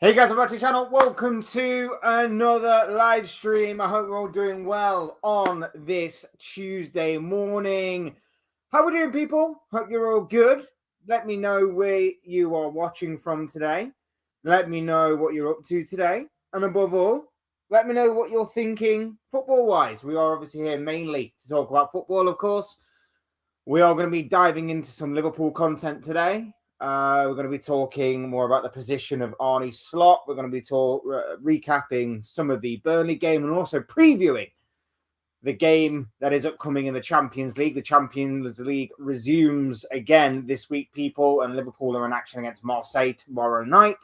Hey guys, welcome back to the channel. Welcome to another live stream. I hope you're all doing well on this Tuesday morning. How are we doing, people? Hope you're all good. Let me know where you are watching from today. Let me know what you're up to today. And above all, let me know what you're thinking football-wise. We are obviously here mainly to talk about football, of course. We are going to be diving into some Liverpool content today. We're going to be talking more about the position of Arne Slot. We're going to be recapping some of the Burnley game and also previewing the game that is upcoming in the Champions League. The Champions League resumes again this week, people, and Liverpool are in action against Marseille tomorrow night.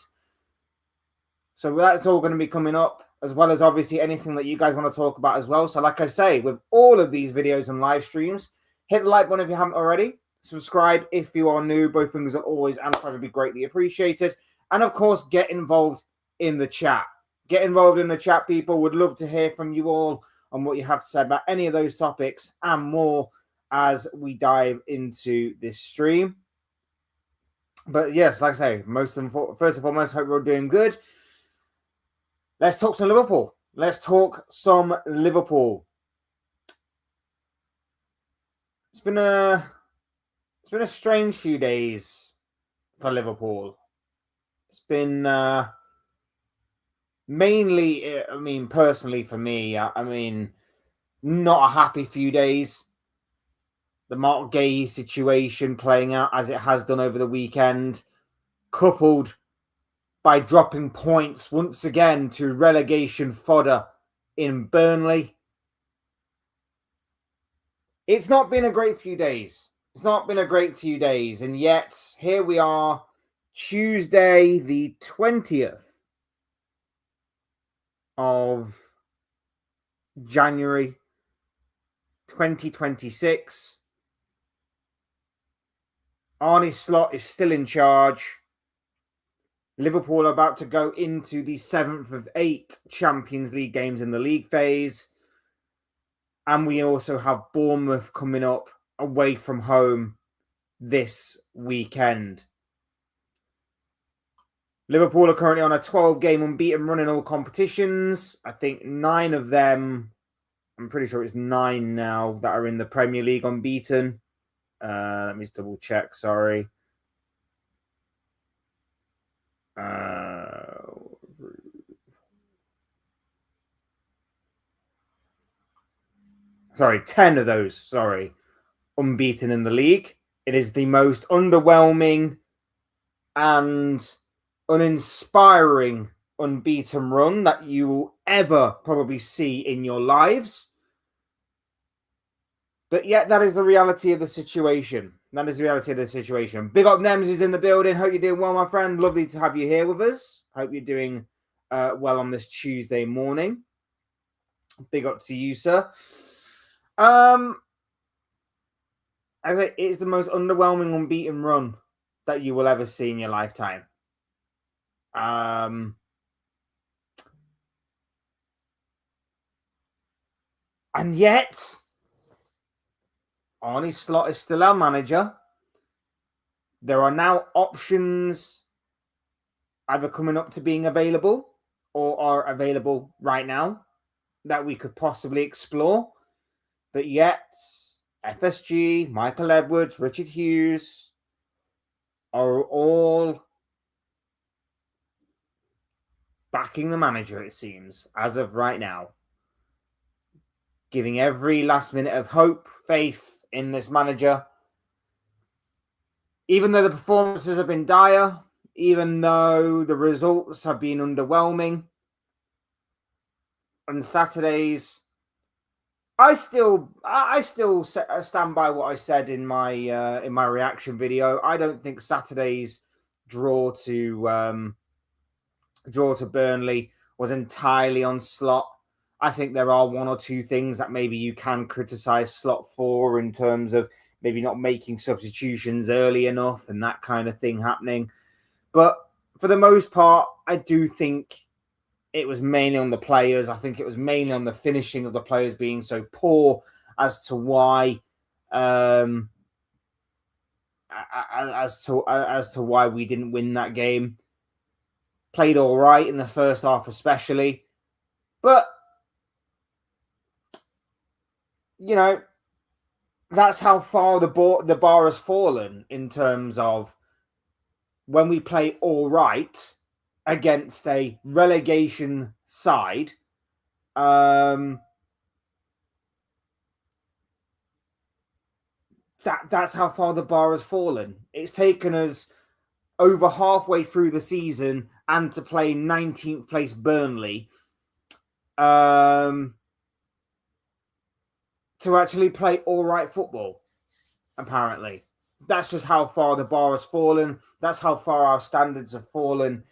So that's all going to be coming up, as well as obviously anything that you guys want to talk about as well. So like I say, with all of these videos and live streams, hit the like button if you haven't already. Subscribe if you are new. Both things are always and probably be greatly appreciated. And of course, get involved in the chat. Get involved in the chat, people. Would love to hear from you all on what you have to say about any of those topics and more as we dive into this stream. But yes, like I say, first and foremost, hope we're all doing good. Let's talk some Liverpool. Let's talk some Liverpool. It's been a strange few days for Liverpool. It's been mainly, personally for me, not a happy few days. The Mark Gay situation playing out as it has done over the weekend, coupled by dropping points once again to relegation fodder in Burnley. It's not been a great few days. And yet here we are, Tuesday, the 20th of January, 2026. Arne Slot is still in charge. Liverpool are about to go into the 7th of 8 Champions League games in the league phase. And we also have Bournemouth coming up away from home this weekend. Liverpool are currently on a 12-game unbeaten run in all competitions. I think 9 of them, I'm pretty sure it's 9 now, that are in the Premier League unbeaten. Let me just double check, sorry. Sorry, 10 of those, unbeaten in the league. It is the most underwhelming and uninspiring unbeaten run that you will ever probably see in your lives. But yet, that is the reality of the situation. Big up Nems is in the building. Hope you're doing well, my friend. Lovely to have you here with us. Hope you're doing well on this Tuesday morning. Big up to you, sir. It's the most underwhelming unbeaten run that you will ever see in your lifetime. And yet, Arne Slot is still our manager. There are now options either coming up to being available or are available right now that we could possibly explore. But yet, FSG, Michael Edwards, Richard Hughes are all backing the manager, it seems, as of right now. Giving every last minute of hope, faith in this manager. Even though the performances have been dire, even though the results have been underwhelming, on Saturdays, I still stand by what I said in my reaction video. I don't think Saturday's draw to Burnley was entirely on Slot. I think there are one or two things that maybe you can criticize Slot for in terms of maybe not making substitutions early enough and that kind of thing happening. But for the most part, I do think it was mainly on the players. I think it was mainly on the finishing of the players being so poor as to why as to why we didn't win that game. played all right in the first half especially. But, you know, that's how far the bar has fallen in terms of when we play all right against a relegation side. That's how far the bar has fallen. It's taken us over halfway through the season and to play 19th place Burnley to actually play all right football, apparently. That's just how far the bar has fallen. That's how far our standards have fallen.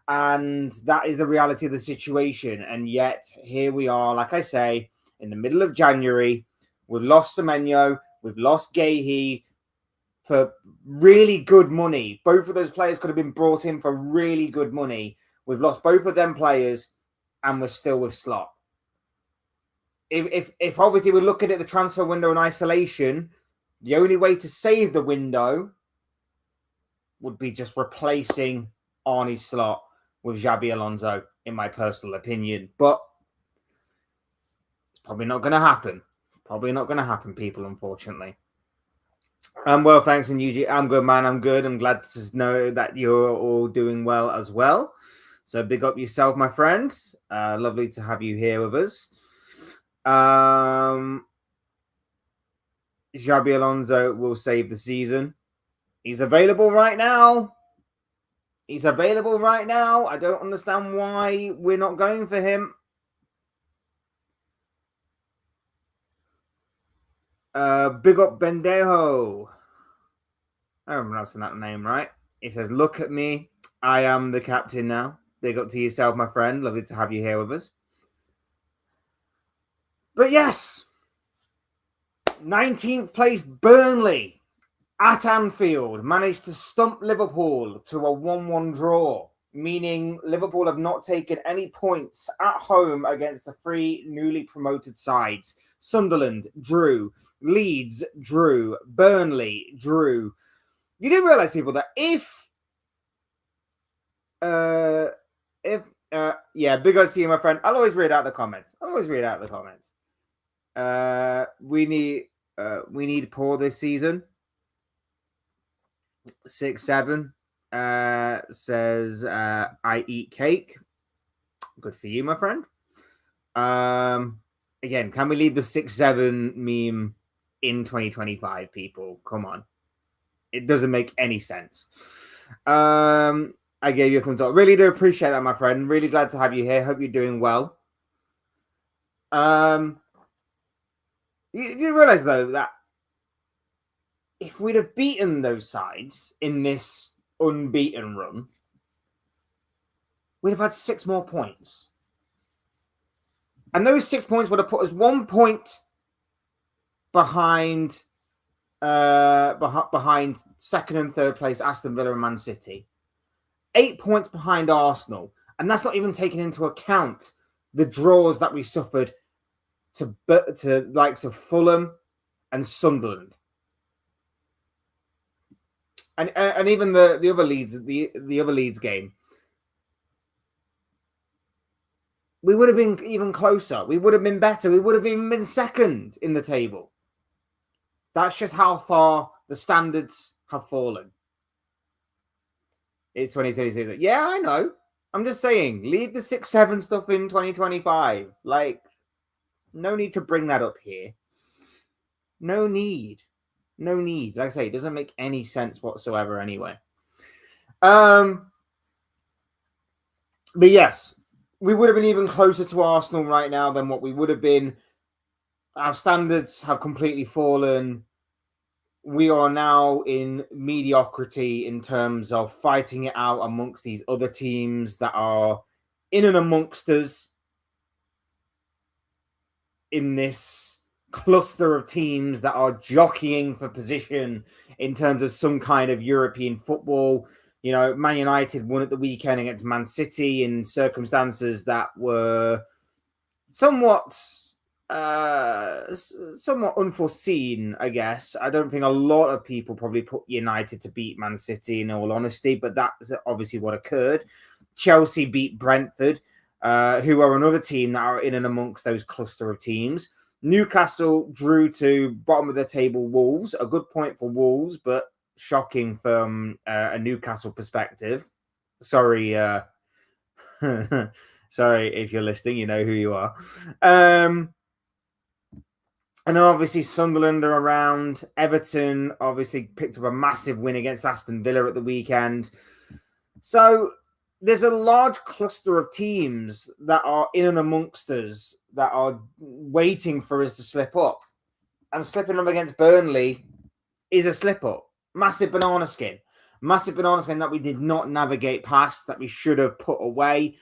And that is the reality of the situation. And yet, here we are, like I say, in the middle of January. We've lost Semenyo. We've lost Gahey for really good money. Both of those players could have been brought in for really good money. We've lost both of them players, and we're still with Slot. If obviously we're looking at the transfer window in isolation, the only way to save the window would be just replacing Arne Slot with Xabi Alonso, in my personal opinion. But it's probably not going to happen. Probably not going to happen, people, unfortunately. Well, thanks, and Yuji. I'm good, man. I'm good. I'm glad to know that you're all doing well as well. So big up yourself, my friend. Lovely to have you here with us. Xabi Alonso will save the season. He's available right now. I don't understand why we're not going for him. Big up Bendejo. I'm pronouncing that name right. He says, look at me. I am the captain now. Big up to yourself, my friend. Lovely to have you here with us. But yes, 19th place Burnley at Anfield managed to stump Liverpool to a 1-1 draw, meaning Liverpool have not taken any points at home against the three newly promoted sides. Sunderland drew, Leeds drew, Burnley drew. You do realize, people, that big up to you, my friend. I'll always read out the comments. We need Paul this season. 6-7 says I eat cake. Good for you, my friend. Again, can we leave the 6-7 meme in 2025, people? Come on. It doesn't make any sense. I gave you a thumbs up. Really do appreciate that, my friend. Really glad to have you here. Hope you're doing well. You realize, though, that if we'd have beaten those sides in this unbeaten run, we'd have had 6 more points. And those 6 points would have put us 1 point behind second and third place Aston Villa and Man City. 8 points behind Arsenal. And that's not even taking into account the draws that we suffered to likes of Fulham and Sunderland. And even the other Leeds, the other Leeds game, we would have been even closer. We would have been better. We would have even been second in the table. That's just how far the standards have fallen. It's 2026. Yeah, I know. I'm just saying, leave the 6-7 stuff in 2025. Like, no need to bring that up here. No need. Like I say, it doesn't make any sense whatsoever anyway. But yes, we would have been even closer to Arsenal right now than what we would have been. Our standards have completely fallen. We are now in mediocrity in terms of fighting it out amongst these other teams that are in and amongst us in this cluster of teams that are jockeying for position in terms of some kind of European football. You know, Man United won at the weekend against Man City in circumstances that were somewhat unforeseen, I guess. I don't think a lot of people probably put United to beat Man City, in all honesty, but that's obviously what occurred. Chelsea beat Brentford, who are another team that are in and amongst those cluster of teams. Newcastle drew to bottom of the table Wolves. A good point for Wolves, but shocking from a Newcastle perspective. Sorry, sorry if you're listening, you know who you are. And obviously Sunderland are around. Everton obviously picked up a massive win against Aston Villa at the weekend. So there's a large cluster of teams that are in and amongst us that are waiting for us to slip up. And slipping up against Burnley is a slip up. Massive banana skin. Massive banana skin that we did not navigate past, that we should have put away.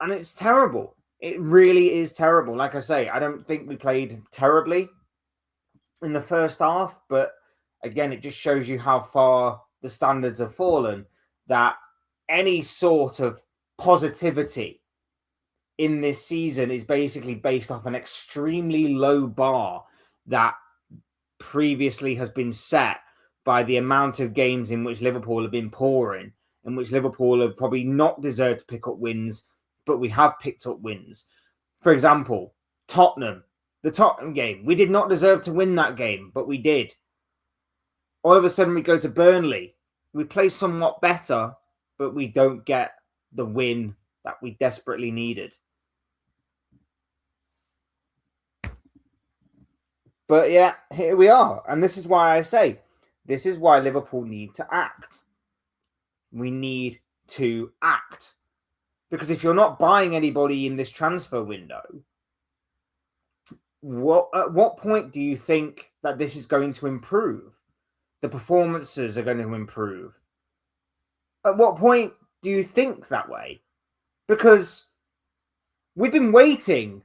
And it's terrible. It really is terrible. Like I say, I don't think we played terribly in the first half. But again, it just shows you how far the standards have fallen, that any sort of positivity in this season is basically based off an extremely low bar that previously has been set by the amount of games in which Liverpool have been pouring, in which Liverpool have probably not deserved to pick up wins, but we have picked up wins. For example, Tottenham, the Tottenham game. We did not deserve to win that game, but we did. All of a sudden, we go to Burnley. We play somewhat better, but we don't get the win that we desperately needed. But yeah, here we are. And this is why I say, this is why Liverpool need to act. We need to act. Because if you're not buying anybody in this transfer window, at what point do you think that this is going to improve? The performances are going to improve. At what point do you think that way? Because we've been waiting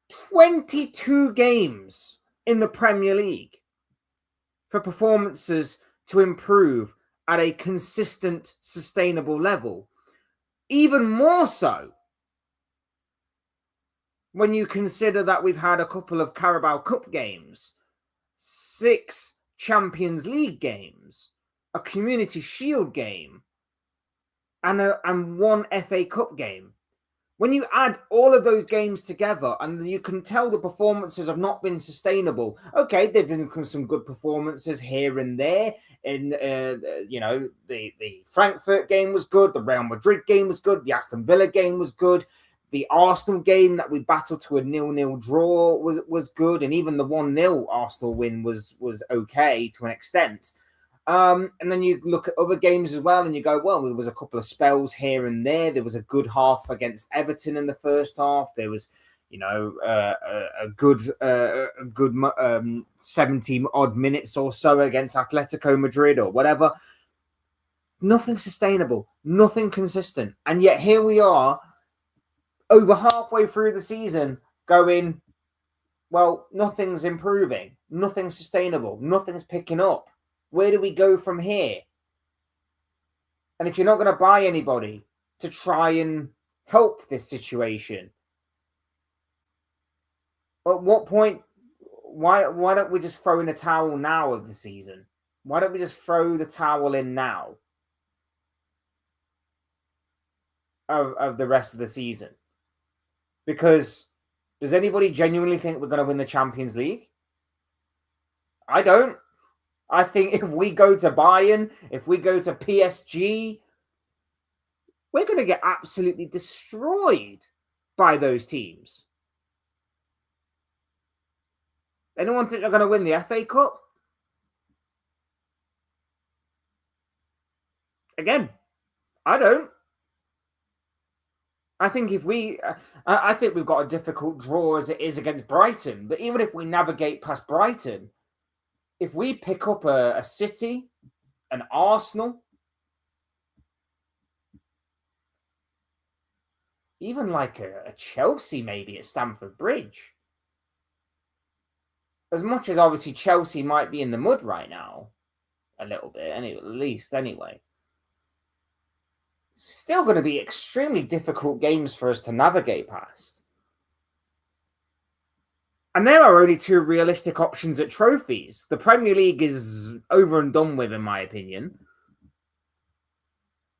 22 games in the Premier League for performances to improve at a consistent, sustainable level. Even more so when you consider that we've had a couple of Carabao Cup games, 6 Champions League games, a Community Shield game, and 1 FA Cup game. When you add all of those games together, and you can tell the performances have not been sustainable. Okay, there've been some good performances here and there. In the Frankfurt game was good. The Real Madrid game was good. The Aston Villa game was good. The Arsenal game that we battled to a 0-0 draw was good, and even the 1-0 Arsenal win was okay to an extent. And then you look at other games as well, and you go, well, there was a couple of spells here and there. There was a good half against Everton in the first half. There was, a good 70 odd minutes or so against Atletico Madrid or whatever. Nothing sustainable, nothing consistent. And yet here we are over halfway through the season going, well, nothing's improving, nothing's sustainable, nothing's picking up. Where do we go from here? And if you're not going to buy anybody to try and help this situation, at what point, why don't we just throw in a towel now of the season? Why don't we just throw the towel in now of the rest of the season? Because does anybody genuinely think we're going to win the Champions League? I don't. I think if we go to Bayern, if we go to PSG, we're going to get absolutely destroyed by those teams. Anyone think they're going to win the FA Cup? Again, I don't. I think I think we've got a difficult draw as it is against Brighton. But even if we navigate past Brighton, if we pick up a City, an Arsenal, even like a Chelsea maybe at Stamford Bridge, as much as obviously Chelsea might be in the mud right now, a little bit, at least anyway, still going to be extremely difficult games for us to navigate past. And there are only 2 realistic options at trophies. The Premier League is over and done with, in my opinion.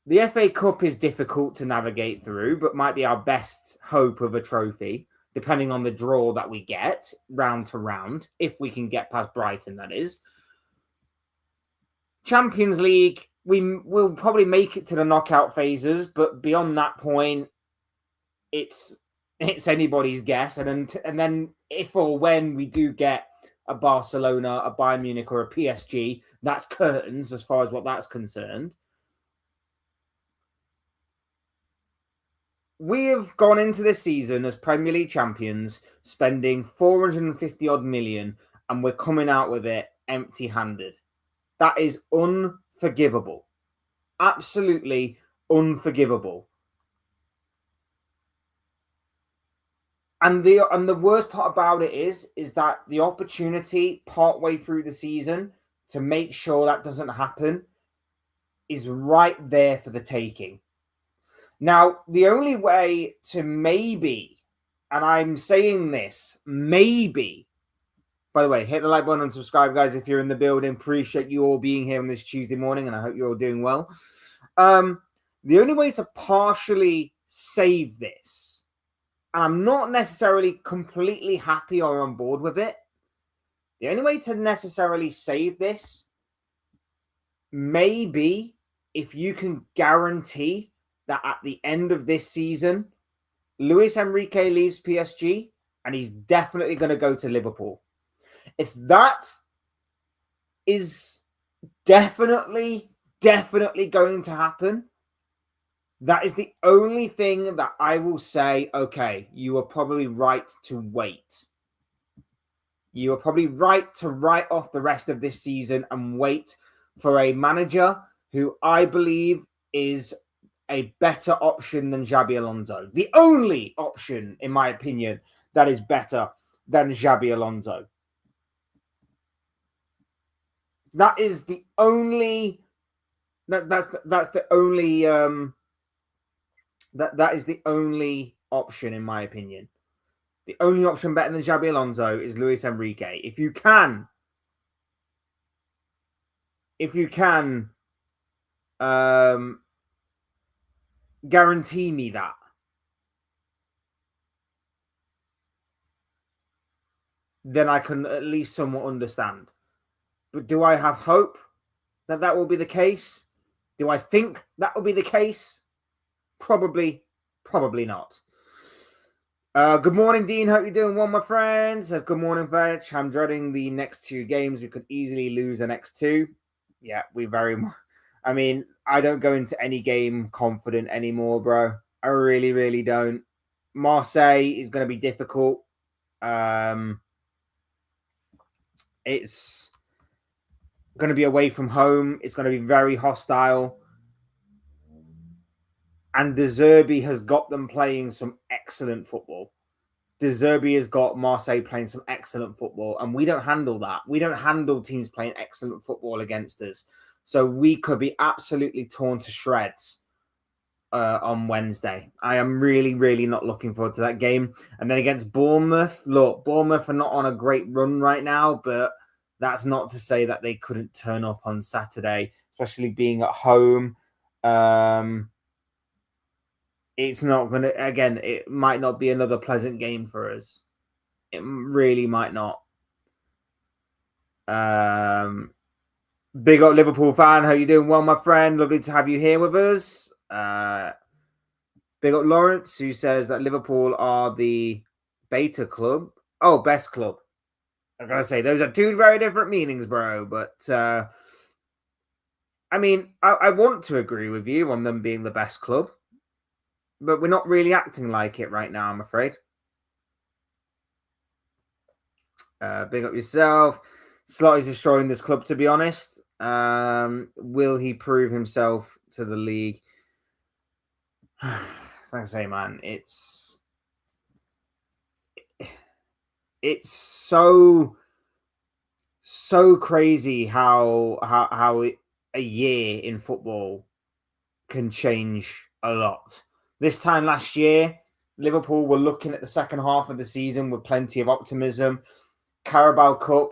The FA Cup is difficult to navigate through, but might be our best hope of a trophy, depending on the draw that we get round to round, if we can get past Brighton, that is. Champions League, we will probably make it to the knockout phases, but beyond that point, it's anybody's guess. And then if or when we do get a Barcelona, a Bayern Munich, or a PSG, that's curtains as far as what that's concerned. We have gone into this season as Premier League champions, spending 450 odd million, and we're coming out with it empty-handed. That is unforgivable. Absolutely unforgivable. And the worst part about it is that the opportunity partway through the season to make sure that doesn't happen is right there for the taking. Now, the only way to maybe, and I'm saying this, maybe, by the way, hit the like button and subscribe, guys, if you're in the building. Appreciate you all being here on this Tuesday morning, and I hope you're all doing well. The only way to partially save this, and I'm not necessarily completely happy or on board with it, the only way to necessarily save this may be if you can guarantee that at the end of this season, Luis Enrique leaves PSG and he's definitely going to go to Liverpool. If that is definitely going to happen, that is the only thing that I will say, okay, you are probably right to wait. You are probably right to write off the rest of this season and wait for a manager who I believe is a better option than Xabi Alonso. The only option, in my opinion, that is better than Xabi Alonso. That is the only. That's the only. That is the only option, in my opinion. The only option better than Xabi Alonso is Luis Enrique. If you can, guarantee me that, then I can at least somewhat understand. But do I have hope that that will be the case? Do I think that will be the case? Probably not. Good morning, Dean. Hope you're doing well, my friend. Says, good morning, Vetch. I'm dreading the next two games. We could easily lose the next two. Yeah, we very much. I mean, I don't go into any game confident anymore, bro. I really don't. Marseille is going to be difficult. It's going to be away from home. It's going to be very hostile. And De Zerbi has got them playing some excellent football. De Zerbi has got Marseille playing some excellent football. And we don't handle that. We don't handle teams playing excellent football against us. So we could be absolutely torn to shreds on Wednesday. I am really not looking forward to that game. And then against Bournemouth, look, Bournemouth are not on a great run right now, but that's not to say that they couldn't turn up on Saturday, especially being at home. It's not going to, again, it might not be another pleasant game for us. It really might not. Big up Liverpool fan. How you doing? Well, my friend. Lovely to have you here with us. Big up Lawrence, who says that Liverpool are the beta club. Oh, best club. I gotta say, those are two very different meanings, bro. But I mean, I want to agree with you on them being the best club, but we're not really acting like it right now, I'm afraid. Big up yourself. Slot is destroying this club, to be honest. Will he prove himself to the league? Like I say, man, it's so crazy how a year in football can change a lot. This time last year, Liverpool were looking at the second half of the season with plenty of optimism. Carabao Cup,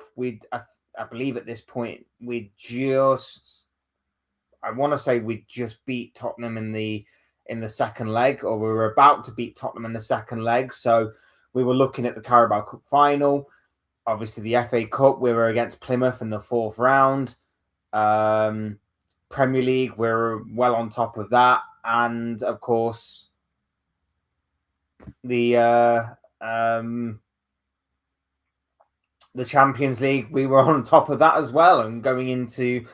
I believe at this point, we just I want to say we just beat Tottenham in the second leg, or we were about to beat Tottenham in the second leg. So we were looking at the Carabao Cup final. Obviously, the FA Cup, we were against Plymouth in the 4th round. Premier League, we're well on top of that. And, of course, the Champions League, we were on top of that as well. And going into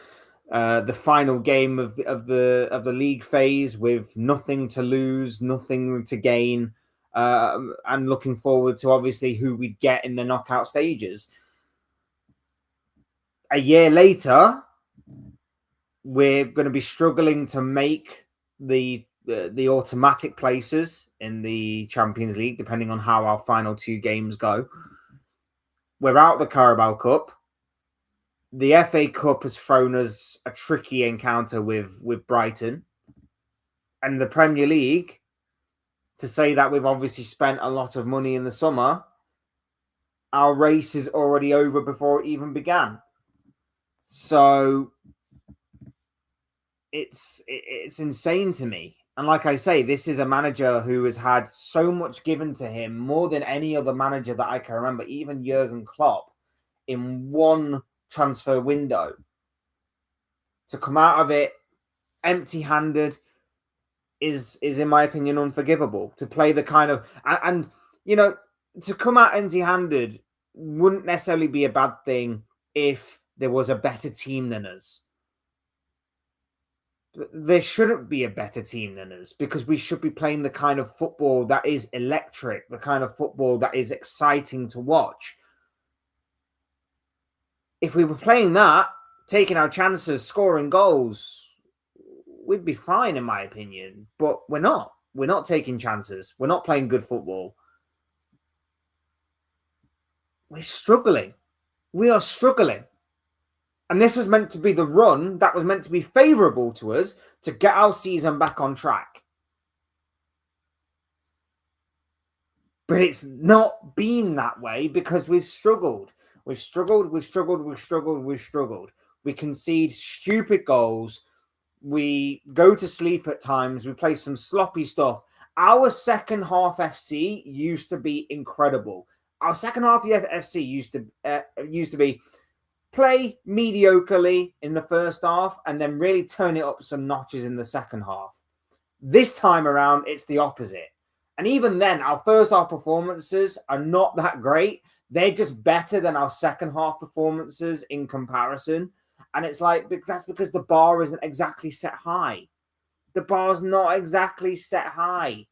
the final game of the league phase with nothing to lose, nothing to gain, and looking forward to obviously who we'd get in the knockout stages. A year later, we're going to be struggling to make the automatic places in the Champions League, depending on how our final 2 games go. We're out the Carabao Cup. The FA Cup has thrown us a tricky encounter with Brighton. And the Premier League, to say that we've obviously spent a lot of money in the summer, our race is already over before it even began. So it's insane to me. And like I say, this is a manager who has had so much given to him, more than any other manager that I can remember, even Jurgen Klopp, in one transfer window. To come out of it empty-handed is in my opinion unforgivable. To play the kind of and you know, to come out empty-handed wouldn't necessarily be a bad thing if there was a better team than us. There shouldn't be a better team than us, because we should be playing the kind of football that is electric, the kind of football that is exciting to watch. If we were playing that, taking our chances, scoring goals, we'd be fine, in my opinion. But we're not. We're not taking chances. We're not playing good football. We're struggling. We are struggling. And this was meant to be the run that was meant to be favourable to us to get our season back on track. But it's not been that way because we've struggled. We've struggled. We concede stupid goals. We go to sleep at times. We play some sloppy stuff. Our second half FC used to be incredible. Our second half FC used to be play mediocrely in the first half and then really turn it up some notches in the second half. This time around, it's the opposite. And even then, our first half performances are not that great. They're just better than our second half performances in comparison. And it's like, that's because the bar isn't exactly set high. The bar's not exactly set high.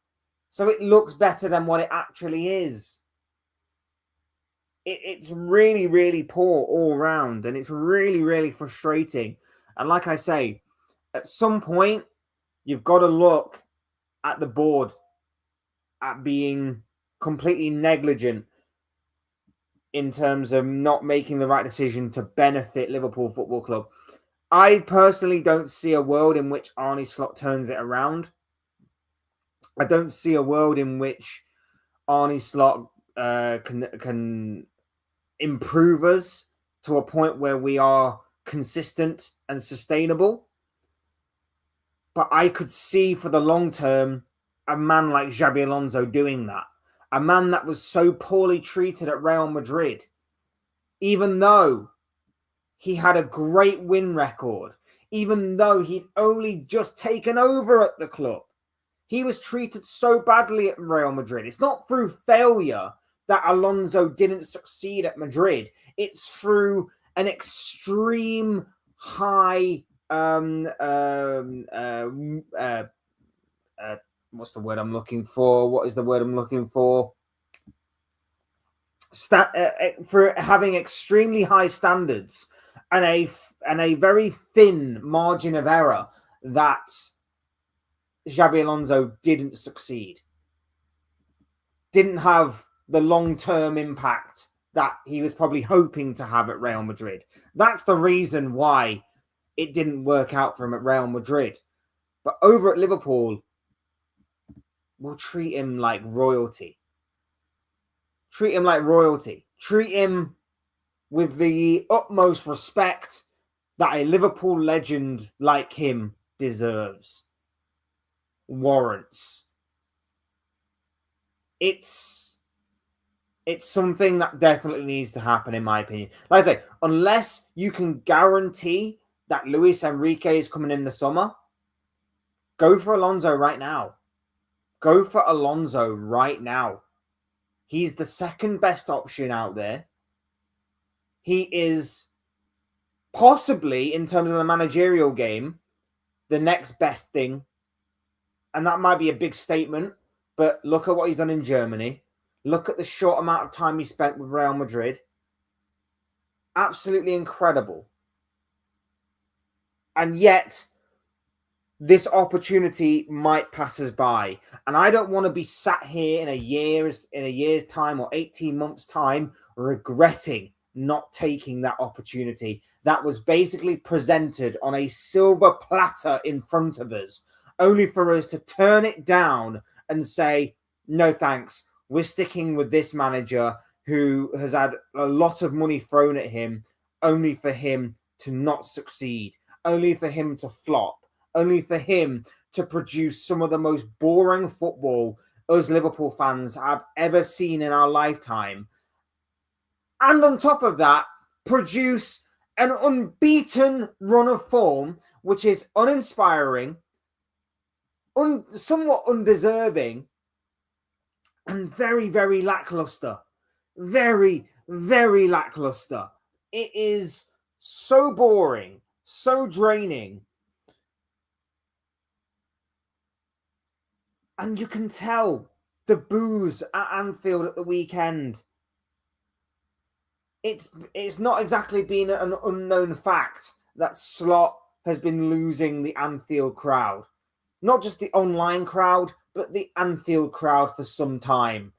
So it looks better than what it actually is. It's really, really poor all round. And it's really, really frustrating. And like I say, at some point, you've got to look at the board at being completely negligent in terms of not making the right decision to benefit Liverpool Football Club. I personally don't see a world in which Arne Slot turns it around. I don't see a world in which Arne Slot can improve us to a point where we are consistent and sustainable. But I could see for the long term a man like Xabi Alonso doing that. A man that was so poorly treated at Real Madrid, even though he had a great win record, even though he'd only just taken over at the club. He was treated so badly at Real Madrid. It's not through failure that Alonso didn't succeed at Madrid. It's through an extreme high what's the word I'm looking for? What is the word I'm looking for? For having extremely high standards and a very thin margin of error that Xabi Alonso didn't succeed. Didn't have the long-term impact that he was probably hoping to have at Real Madrid. That's the reason why it didn't work out for him at Real Madrid. But over at Liverpool, we'll treat him like royalty. Treat him like royalty. Treat him with the utmost respect that a Liverpool legend like him deserves, warrants. It's something that definitely needs to happen, in my opinion. Like I say, unless you can guarantee that Luis Enrique is coming in the summer, go for Alonso right now. Go for Alonso right now. He's the second best option out there. He is possibly, in terms of the managerial game, the next best thing. And that might be a big statement, but look at what he's done in Germany. Look at the short amount of time he spent with Real Madrid. Absolutely incredible. And yet, this opportunity might pass us by. And I don't want to be sat here in a year's time or 18 months' time regretting not taking that opportunity that was basically presented on a silver platter in front of us, only for us to turn it down and say, no thanks, we're sticking with this manager who has had a lot of money thrown at him, only for him to not succeed, only for him to flop, only for him to produce some of the most boring football us Liverpool fans have ever seen in our lifetime. And on top of that, produce an unbeaten run of form, which is uninspiring, somewhat undeserving, and very, very lackluster. Very, very lackluster. It is so boring, so draining. And you can tell the boos at Anfield at the weekend. It's not exactly been an unknown fact that Slot has been losing the Anfield crowd. Not just the online crowd, but the Anfield crowd for some time.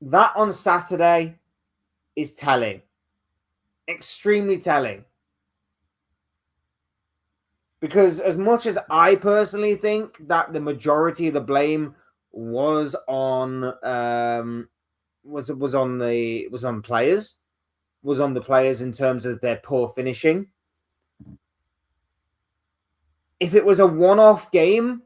That on Saturday is telling. Extremely telling. Because as much as I personally think that the majority of the blame was on the players in terms of their poor finishing. If it was a one-off game,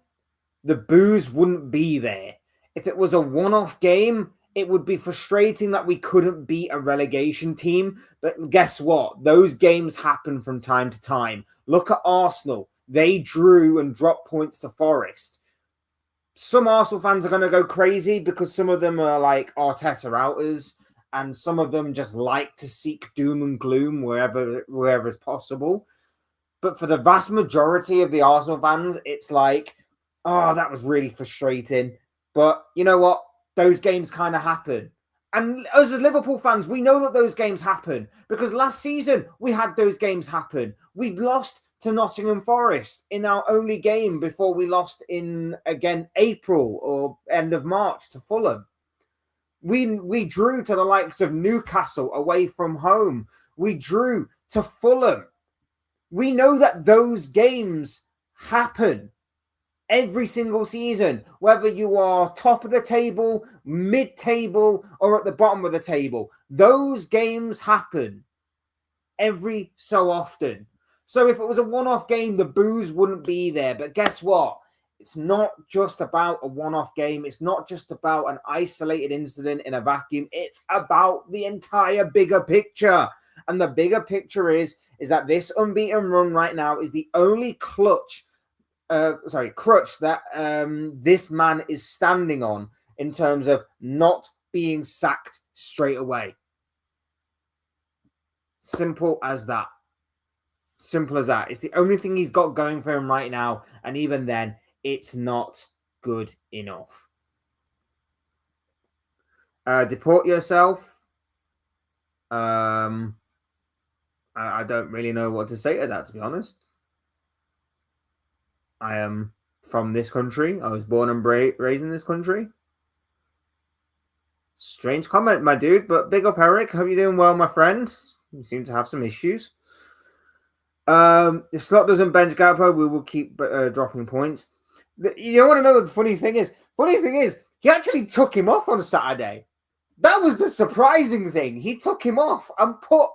the boos wouldn't be there. If it was a one-off game, it would be frustrating that we couldn't beat a relegation team. But guess what? Those games happen from time to time. Look at Arsenal. They drew and dropped points to Forest. Some Arsenal fans are going to go crazy because some of them are like Arteta outers, and some of them just like to seek doom and gloom wherever is possible. But for the vast majority of the Arsenal fans, it's like, oh, that was really frustrating. But you know what? Those games kind of happen. And us as Liverpool fans, we know that those games happen because last season we had those games happen. We lost to Nottingham Forest in our only game before we lost in, again, April or end of March to Fulham. We drew to the likes of Newcastle away from home. We drew to Fulham. We know that those games happen every single season, whether you are top of the table, mid-table, or at the bottom of the table. Those games happen every so often. So if it was a one-off game, the boos wouldn't be there. But guess what? It's not just about a one-off game. It's not just about an isolated incident in a vacuum. It's about the entire bigger picture. And the bigger picture is that this unbeaten run right now is the only crutch that this man is standing on in terms of not being sacked straight away. Simple as that. Simple as that. It's the only thing he's got going for him right now. And even then, it's not good enough. Deport yourself. I don't really know what to say to that, to be honest. I am from this country. I was born and raised in this country. Strange comment, my dude, but big up, Eric. Hope you're doing well, my friend. You seem to have some issues. If Slot doesn't bench Gakpo, we will keep dropping points. You want to know what the funny thing is? Funny thing is, he actually took him off on Saturday. That was the surprising thing. He took him off and put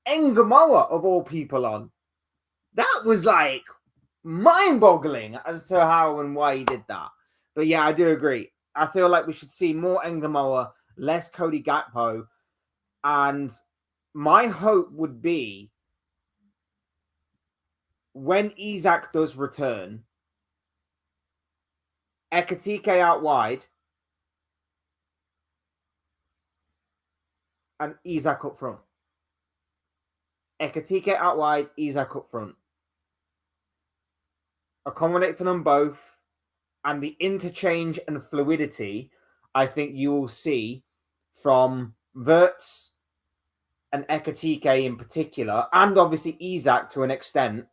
Engamoa, of all people, on. That was like mind-boggling as to how and why he did that. But yeah, I do agree. I feel like we should see more Engamoa, less Cody Gakpo. And my hope would be when Isak does return, Ekitike out wide and Isak up front. Ekitike out wide, Isak up front. Accommodate for them both, and the interchange and fluidity I think you will see from Wirtz and Ekitike in particular, and obviously Isak to an extent,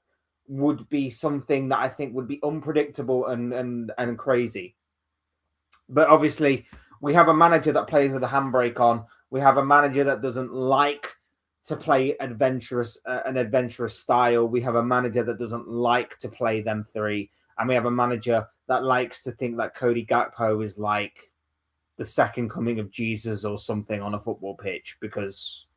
would be something that I think would be unpredictable and crazy. But obviously, we have a manager that plays with a handbrake on. We have a manager that doesn't like to play an adventurous style. We have a manager that doesn't like to play them three. And we have a manager that likes to think that Cody Gakpo is like the second coming of Jesus or something on a football pitch, because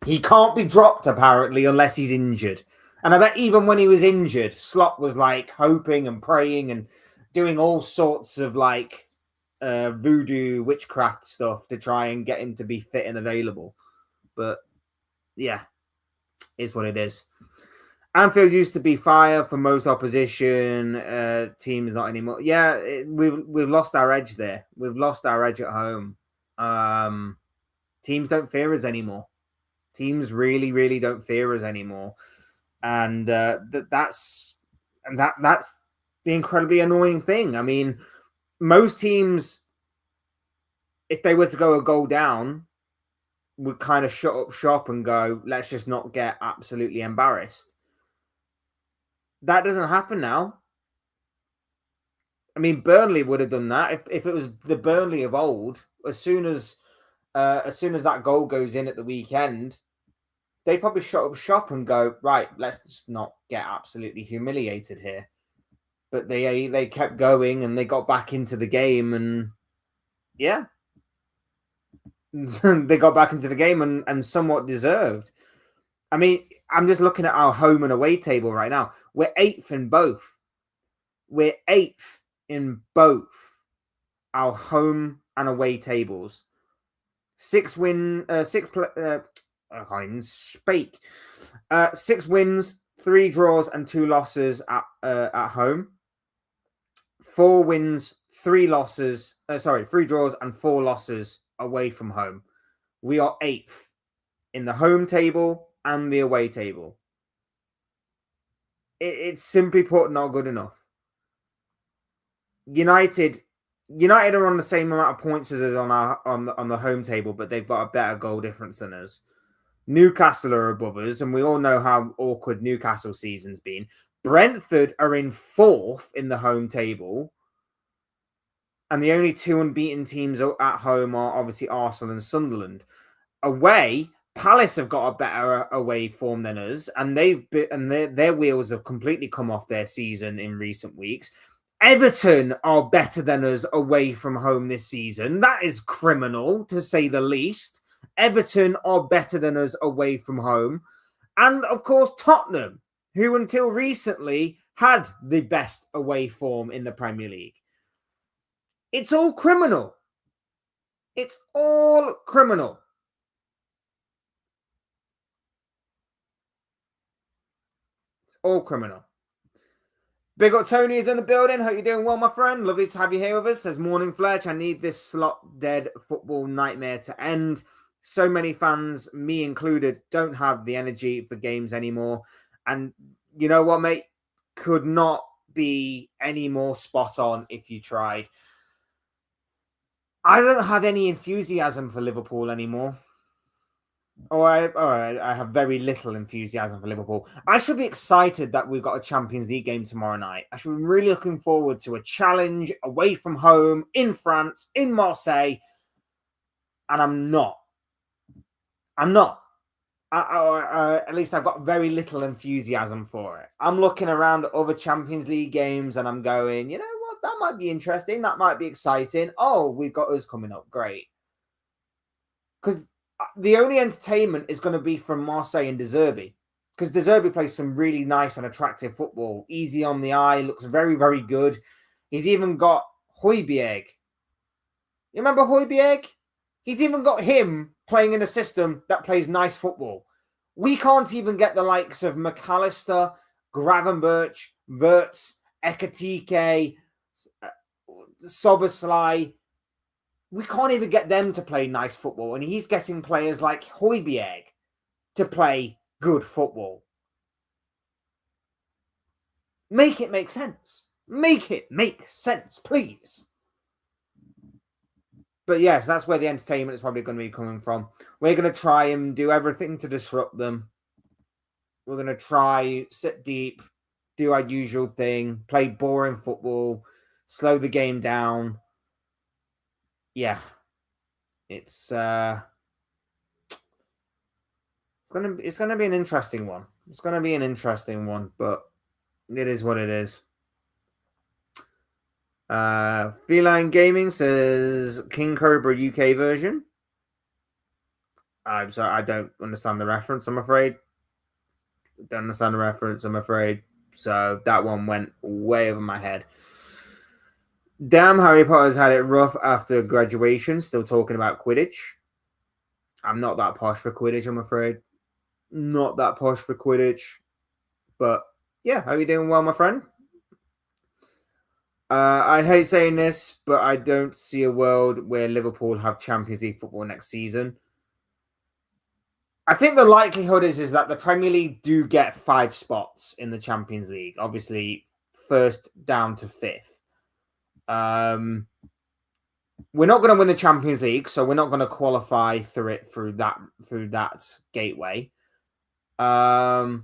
he can't be dropped, apparently, unless he's injured. And I bet even when he was injured, Slot was like hoping and praying and doing all sorts of like voodoo witchcraft stuff to try and get him to be fit and available. But yeah, is what it is. Anfield used to be fire for most opposition teams, not anymore. Yeah, we've lost our edge there. We've lost our edge at home. Teams don't fear us anymore. Teams really, really don't fear us anymore, and that's the incredibly annoying thing. I mean, most teams, if they were to go a goal down, would kind of shut up shop and go, let's just not get absolutely embarrassed. That doesn't happen now. I mean, Burnley would have done that if it was the Burnley of old. As soon as that goal goes in at the weekend, they probably shut up shop and go, right, let's just not get absolutely humiliated here. But they kept going and they got back into the game, and yeah, they got back into the game and somewhat deserved. I mean, I'm just looking at our home and away table right now. We're 8th in both. We're 8th in both our home and away tables. 6 wins, 6 wins, 3 draws, and 2 losses at home. 4 wins, 3 losses. 3 draws and 4 losses away from home. We are 8th in the home table and the away table. It's simply put not good enough. United are on the same amount of points as us on the home table, but they've got a better goal difference than us. Newcastle are above us, and we all know how awkward Newcastle season's been. Brentford are in 4th in the home table, and the only 2 unbeaten teams at home are obviously Arsenal and Sunderland. Away, Palace have got a better away form than us, and their wheels have completely come off their season in recent weeks. Everton are better than us away from home this season. That is criminal, to say the least. Everton are better than us away from home. And, of course, Tottenham, who until recently had the best away form in the Premier League. It's all criminal. It's all criminal. It's all criminal. Big up Tony is in the building. Hope you're doing well, my friend. Lovely to have you here with us. Says, morning, Fletch. I need this slot dead football nightmare to end. So many fans, me included, don't have the energy for games anymore. And you know what, mate? Could not be any more spot on if you tried. I don't have any enthusiasm for Liverpool anymore. I have very little enthusiasm for Liverpool. I should be excited that we've got a Champions League game tomorrow night. I should be really looking forward to a challenge away from home in France, in Marseille. And I'm not. At least I've got very little enthusiasm for it. I'm looking around at other Champions League games and I'm going, you know what? That might be interesting. That might be exciting. Oh, we've got us coming up. Great. Because The only entertainment is going to be from Marseille and De Zerbi, because De Zerbi plays some really nice and attractive football. Easy on the eye, looks very, very good. He's even got Højbjerg. You remember Højbjerg? He's even got him playing in a system that plays nice football. We can't even get the likes of McAllister, Gravenberch, Wirtz, Ekatike, Soboslai. We can't even get them to play nice football. And he's getting players like Højbjerg to play good football. Make it make sense. Make it make sense, please. But yes, that's where the entertainment is probably going to be coming from. We're going to try and do everything to disrupt them. We're going to try, sit deep, do our usual thing, play boring football, slow the game down. Yeah. It's gonna be an interesting one. It's gonna be an interesting one, but it is what it is. Feline Gaming says King Cobra UK version. I'm sorry, I don't understand the reference, I'm afraid. Don't understand the reference, I'm afraid. So that one went way over my head. Damn, Harry Potter's had it rough after graduation. Still talking about Quidditch. I'm not that posh for Quidditch, I'm afraid. Not that posh for Quidditch. But yeah, how are you doing well, my friend? I hate saying this, but I don't see a world where Liverpool have Champions League football next season. I think the likelihood is that the Premier League do get 5 spots in the Champions League. Obviously, first down to 5th. We're not going to win the Champions League, so we're not going to qualify through that gateway. I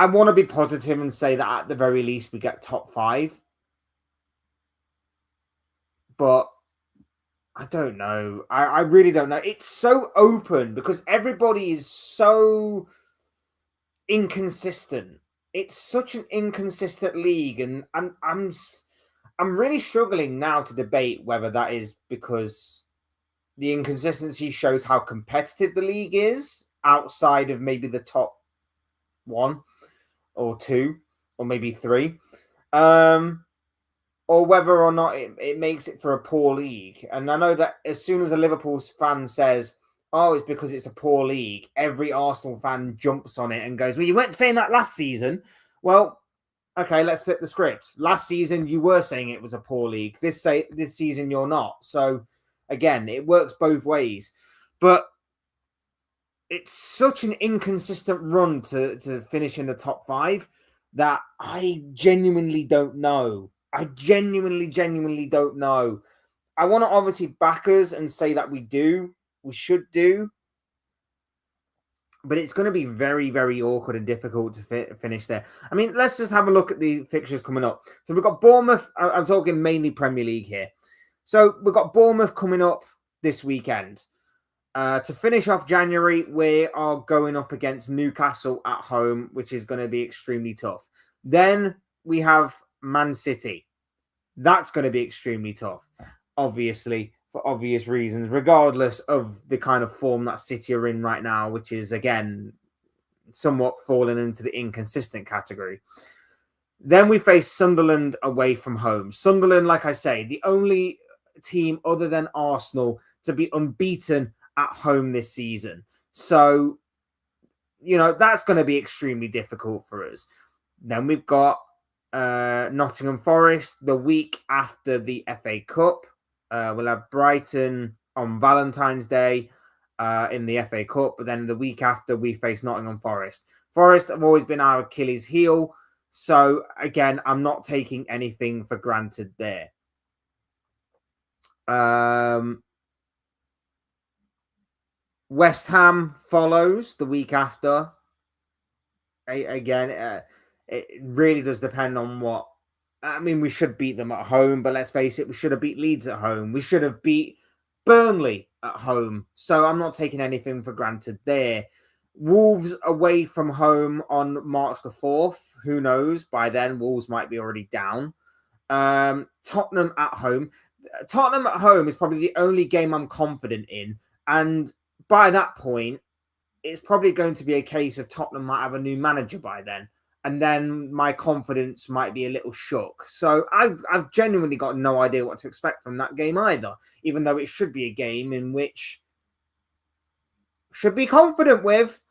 want to be positive and say that at the very least we get top 5. But I don't know. I really don't know. It's so open because everybody is so inconsistent. It's such an inconsistent league, and I'm really struggling now to debate whether that is because the inconsistency shows how competitive the league is outside of maybe the top 1 or 2 or maybe 3, or whether or not it makes it for a poor league. And I know that as soon as a Liverpool fan says, oh, it's because it's a poor league, every Arsenal fan jumps on it and goes, well, you weren't saying that last season. Well, okay, let's flip the script. Last season, you were saying it was a poor league. This season, you're not. So, again, it works both ways. But it's such an inconsistent run to finish in the top 5 that I genuinely don't know. I genuinely don't know. I want to obviously back us and say that we should do. But it's going to be very, very awkward and difficult to finish there. I mean, let's just have a look at the fixtures coming up. So we've got Bournemouth. I'm talking mainly Premier League here. So we've got Bournemouth coming up this weekend. To finish off January, we are going up against Newcastle at home, which is going to be extremely tough. Then we have Man City. That's going to be extremely tough, obviously, for obvious reasons, regardless of the kind of form that City are in right now, which is, again, somewhat falling into the inconsistent category. Then we face Sunderland away from home. Sunderland, like I say, the only team other than Arsenal to be unbeaten at home this season. So, that's going to be extremely difficult for us. Then we've got Nottingham Forest the week after the FA Cup. We'll have Brighton on Valentine's Day in the FA Cup, but then the week after we face Nottingham Forest. Forest have always been our Achilles heel, so again, I'm not taking anything for granted there. West Ham follows the week after. Again, it really does depend on what. I mean, we should beat them at home, but let's face it, we should have beat Leeds at home. We should have beat Burnley at home. So I'm not taking anything for granted there. Wolves away from home on March the 4th. Who knows? By then, Wolves might be already down. Tottenham at home. Tottenham at home is probably the only game I'm confident in. And by that point, it's probably going to be a case of Tottenham might have a new manager by then. And then my confidence might be a little shook. So I've genuinely got no idea what to expect from that game either, even though it should be a game in which should be confident with.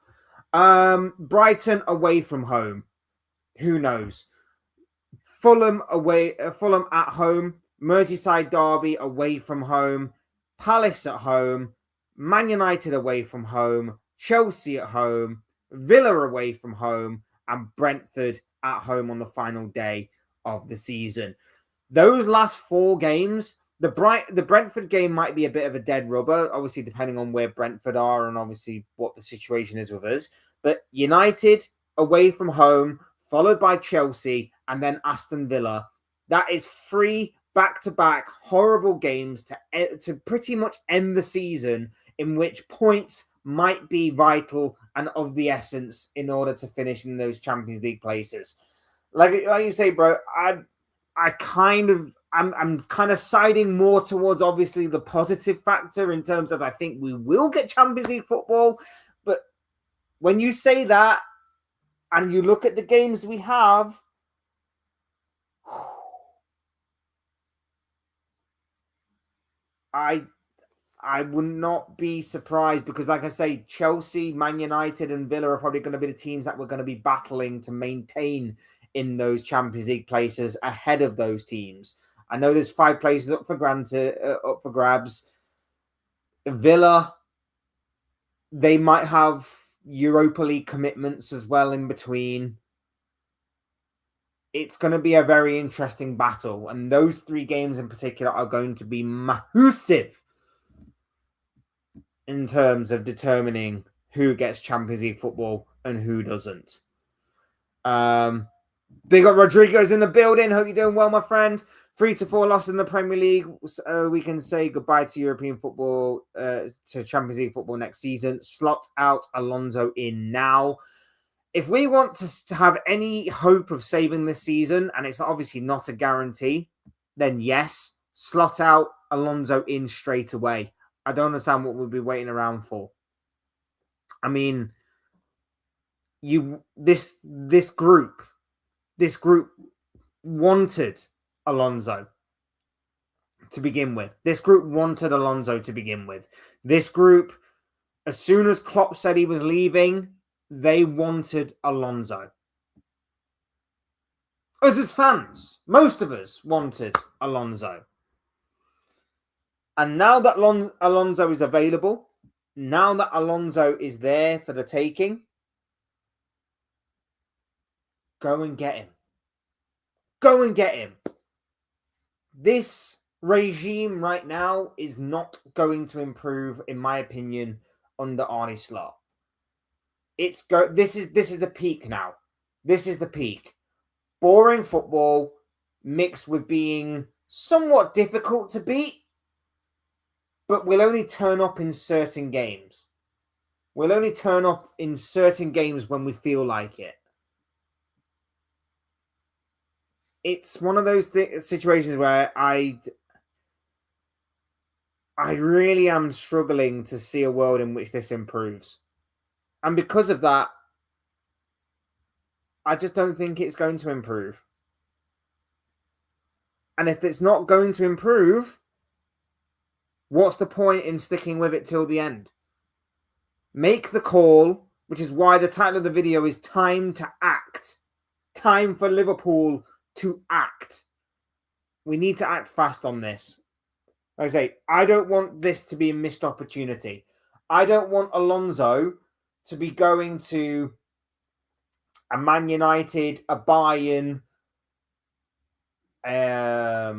Brighton away from home. Who knows? Fulham away, Fulham at home, Merseyside derby away from home, Palace at home, Man United away from home, Chelsea at home, Villa away from home, and Brentford at home on the final day of the season. Those last 4 games, the Brentford game might be a bit of a dead rubber, obviously depending on where Brentford are and obviously what the situation is with us. But United away from home, followed by Chelsea, and then Aston Villa. That is 3 back-to-back horrible games to pretty much end the season, in which points might be vital and of the essence in order to finish in those Champions League places. Like you say, bro, I'm kind of siding more towards obviously the positive factor in terms of I think we will get Champions League football. But when you say that and you look at the games we have, I would not be surprised because, like I say, Chelsea, Man United, and Villa are probably going to be the teams that we're going to be battling to maintain in those Champions League places ahead of those teams. I know there's 5 places up for grabs. Villa, they might have Europa League commitments as well in between. It's going to be a very interesting battle, and those 3 games in particular are going to be massive in terms of determining who gets Champions League football and who doesn't. Big up Rodrigo's in the building. Hope you're doing well, my friend. 3-4 loss in the Premier League. We can say goodbye to European football, to Champions League football next season. Slot out, Alonso in now. If we want to have any hope of saving this season, and it's obviously not a guarantee, then yes, slot out, Alonso in straight away. I don't understand what we'll be waiting around for. I mean, this group wanted Alonso to begin with. This group wanted Alonso to begin with. This group, as soon as Klopp said he was leaving, they wanted Alonso. Us as fans, most of us wanted Alonso. And now that Alonso is available, now that Alonso is there for the taking, go and get him. Go and get him. This regime right now is not going to improve, in my opinion, under Arne Slot. This is the peak now. This is the peak. Boring football mixed with being somewhat difficult to beat, but we'll only turn up in certain games. We'll only turn up in certain games when we feel like it. It's one of those situations where I really am struggling to see a world in which this improves. And because of that, I just don't think it's going to improve. And if it's not going to improve, what's the point in sticking with it till the end? Make the call, which is why the title of the video is Time to Act. Time for Liverpool to act. We need to act fast on this. Like I say, I don't want this to be a missed opportunity. I don't want Alonso to be going to a Man United, a Bayern, I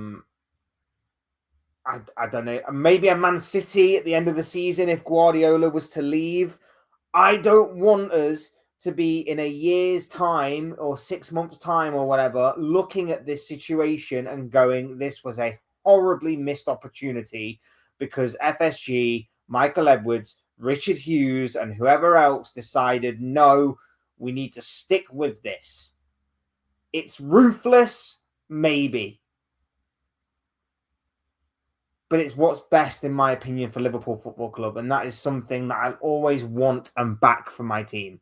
don't know, maybe a Man City at the end of the season if Guardiola was to leave. I don't want us to be in a year's time or 6 months' time or whatever, looking at this situation and going, this was a horribly missed opportunity because FSG, Michael Edwards, Richard Hughes, and whoever else decided, no, we need to stick with this. It's ruthless, maybe. but it's what's best, in my opinion, for Liverpool Football Club. And that is something that I always want and back for my team.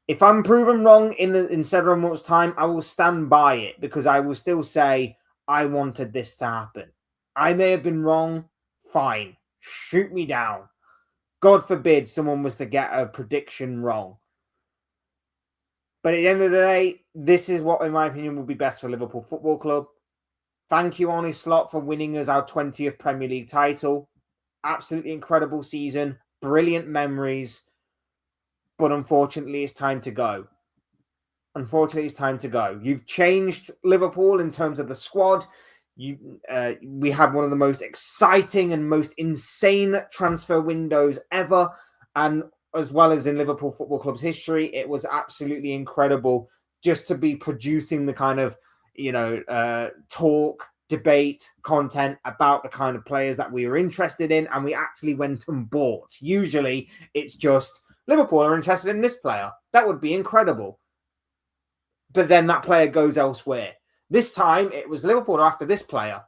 If I'm proven wrong in several months' time, I will stand by it, because I will still say I wanted this to happen. I may have been wrong. Fine. Shoot me down. God forbid someone was to get a prediction wrong. But at the end of the day, this is what, in my opinion, will be best for Liverpool Football Club. Thank you, Arne Slot, for winning us our 20th Premier League title. Absolutely incredible season. Brilliant memories. But unfortunately, it's time to go. You've changed Liverpool in terms of the squad. We had one of the most exciting and most insane transfer windows ever. And as well as in Liverpool Football Club's history, it was absolutely incredible just to be producing the kind of, talk, debate, content about the kind of players that we were interested in, and we actually went and bought. Usually it's just Liverpool are interested in this player. That would be incredible. But then that player goes elsewhere. This time it was Liverpool are after this player.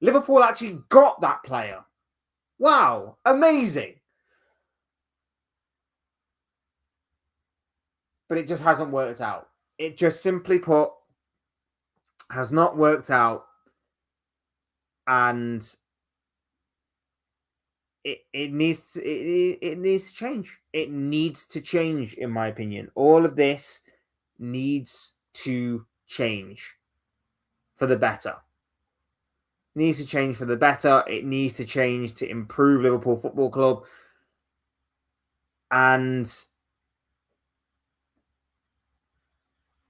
Liverpool actually got that player. Wow, amazing. But it just hasn't worked out. It just, simply put, has not worked out. And it needs to change. It needs to change, in my opinion. All of this needs to change for the better. It needs to change for the better. It needs to change to improve Liverpool Football Club. And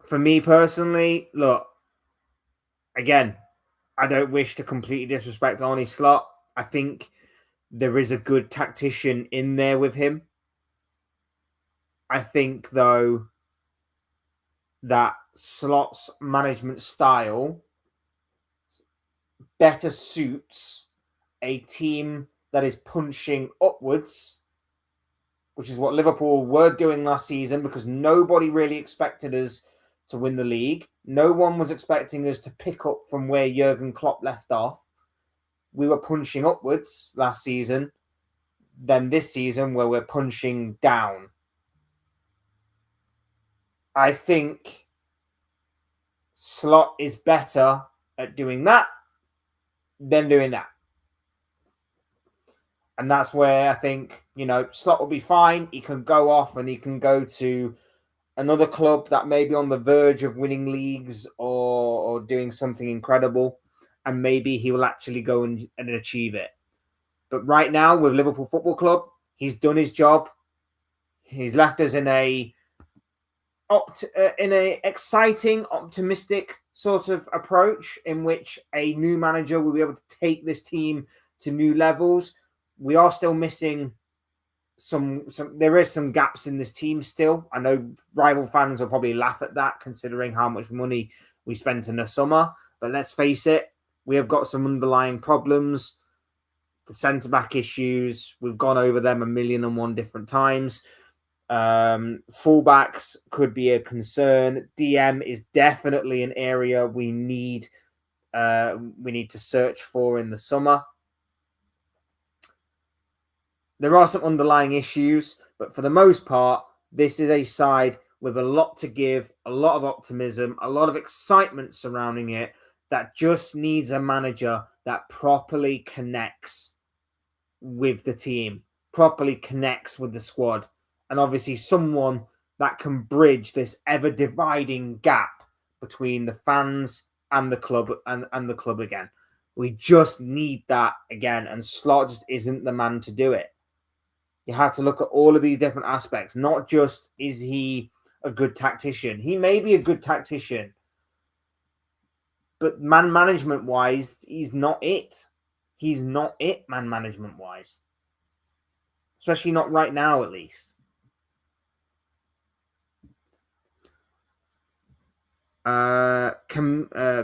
for me personally, look, again, I don't wish to completely disrespect Arne Slot. I think there is a good tactician in there with him. I think, though, that Slot's management style better suits a team that is punching upwards, which is what Liverpool were doing last season, because nobody really expected us to win the league. No one was expecting us to pick up from where Jurgen Klopp left off. We were punching upwards last season, than this season where we're punching down. I think Slot is better at doing that than doing that. And that's where I think, Slot will be fine. He can go off and he can go to another club that may be on the verge of winning leagues or doing something incredible, and maybe he will actually go and achieve it. But right now, with Liverpool Football Club, he's done his job. He's left us in a exciting, optimistic sort of approach, in which a new manager will be able to take this team to new levels. We are still missing there is some gaps in this team still. I know rival fans will probably laugh at that, considering how much money we spent in the summer. But let's face it, we have got some underlying problems. The centre-back issues, we've gone over them 1,000,001 different times. Fullbacks could be a concern. DM is definitely an area we need to search for in the summer. There are some underlying issues, but for the most part, this is a side with a lot to give, a lot of optimism, a lot of excitement surrounding it, that just needs a manager that properly connects with the team, properly connects with the squad, and obviously someone that can bridge this ever-dividing gap between the fans and the club and the club again. We just need that again, and Slot just isn't the man to do it. You have to look at all of these different aspects, not just, is he a good tactician? He may be a good tactician, but man management-wise, he's not it. He's not it, man management-wise. Especially not right now, at least.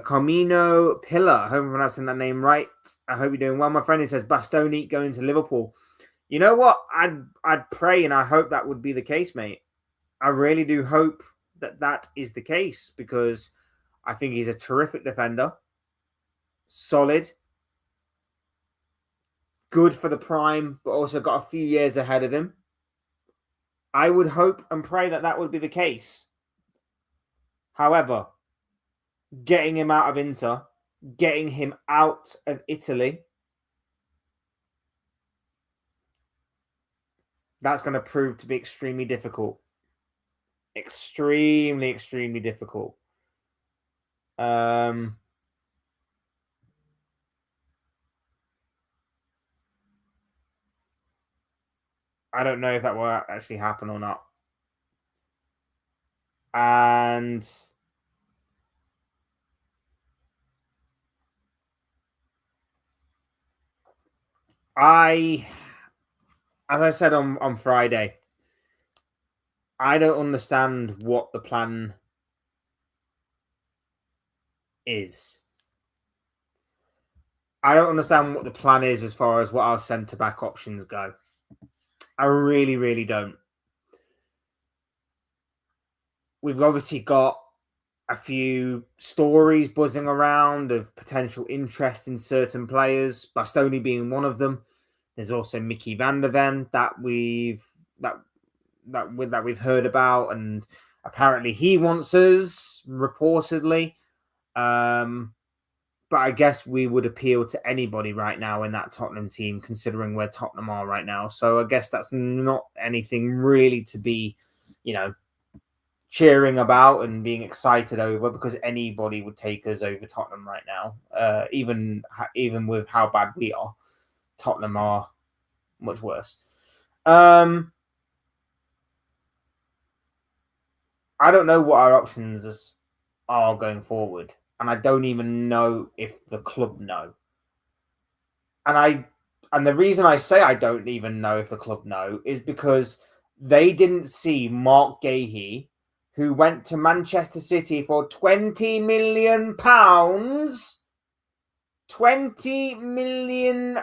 Carmino Pillar, I hope I'm pronouncing that name right. I hope you're doing well, my friend. It says Bastoni going to Liverpool. You know what? I'd pray and I hope that would be the case, mate. I really do hope that is the case, because I think he's a terrific defender. Solid. good for the prime, but also got a few years ahead of him. I would hope and pray that that would be the case. However, getting him out of Inter, getting him out of Italy, that's going to prove to be extremely difficult. Extremely, extremely difficult. I don't know if that will actually happen or not. And as I said on Friday, I don't understand what the plan is. I don't understand what the plan is as far as what our centre-back options go. I really, really don't. We've obviously got a few stories buzzing around of potential interest in certain players, Bastoni being one of them. There's also Mickey van der Ven that we've heard about, and apparently he wants us, reportedly. But I guess we would appeal to anybody right now in that Tottenham team, considering where Tottenham are right now. So I guess that's not anything really to be, cheering about and being excited over, because anybody would take us over Tottenham right now. Even with how bad we are, Tottenham are much worse. I don't know what our options are going forward, and I don't even know if the club know. And the reason I say I don't even know if the club know is because they didn't see Mark Gahey, who went to Manchester City for £20 million. £20 million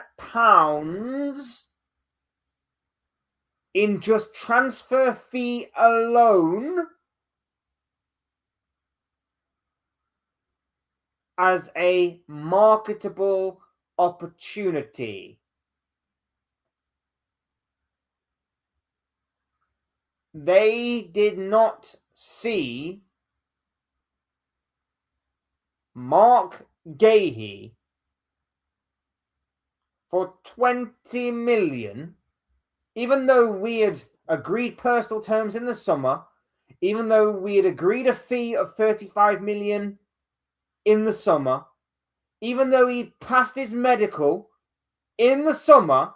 in just transfer fee alone as a marketable opportunity. They did not see Mark Gahey for 20 million, even though we had agreed personal terms in the summer, even though we had agreed a fee of 35 million in the summer, even though he passed his medical in the summer,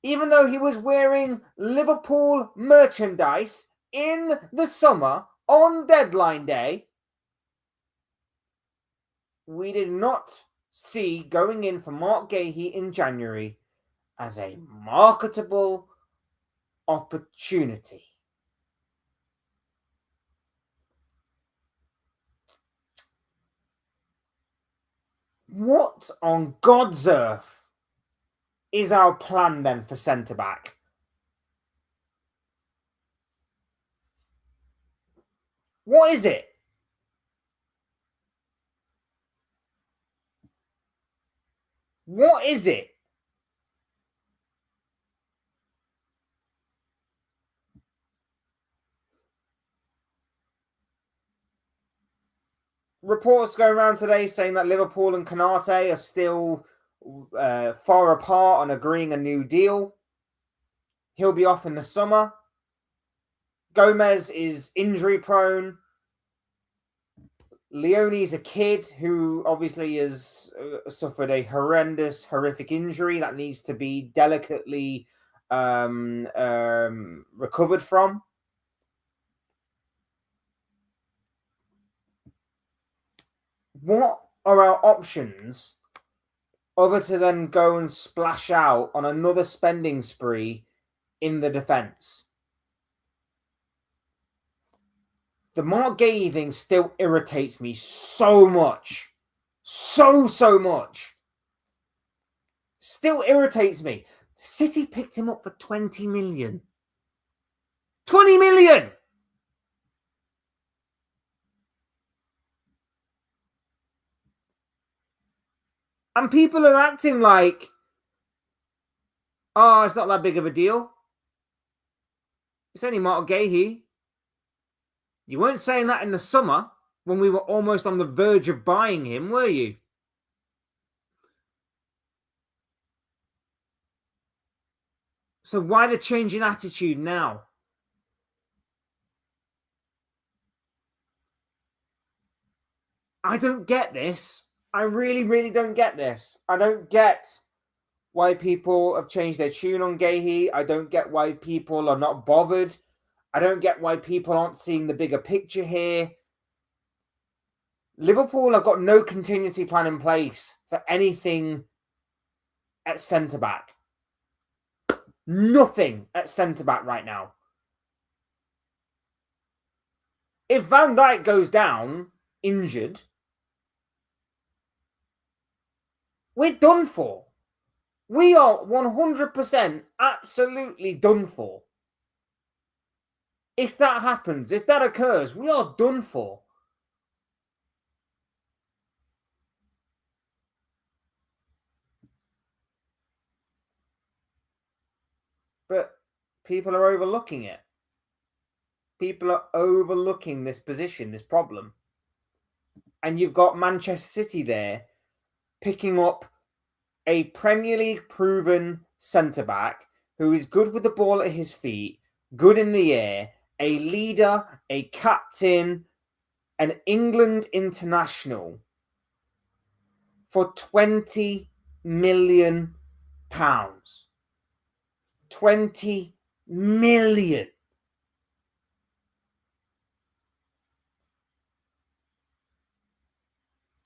even though he was wearing Liverpool merchandise in the summer on deadline day, we did not see going in for Mark Gahey in January as a marketable opportunity. What on God's earth is our plan then for centre-back? What is it? What is it? Reports going around today saying that Liverpool and Konate are still far apart on agreeing a new deal. He'll be off in the summer. Gomez is injury prone. Leone's a kid who obviously has suffered a horrific injury that needs to be delicately recovered from. What are our options other to then go and splash out on another spending spree in the defence? The Mark Gahey thing still irritates me so much. So much. Still irritates me. City picked him up for 20 million. 20 million! And people are acting like Oh, it's not that big of a deal. It's only Mark Gahey. You weren't saying that in the summer when we were almost on the verge of buying him, were you? So why the change in attitude now? I don't get this. I really, really don't get this. I don't get why people have changed their tune on Gahey. I don't get why people are not bothered. I don't get why people aren't seeing the bigger picture here. Liverpool have got no contingency plan in place for anything at centre-back. Nothing at centre-back right now. If Van Dijk goes down injured, we're done for. We are 100% absolutely done for. If that happens, if that occurs, we are done for. But people are overlooking it. People are overlooking this position, this problem. And you've got Manchester City there picking up a Premier League proven centre-back who is good with the ball at his feet, good in the air, a leader, a captain, an England international for £20 million. 20 million.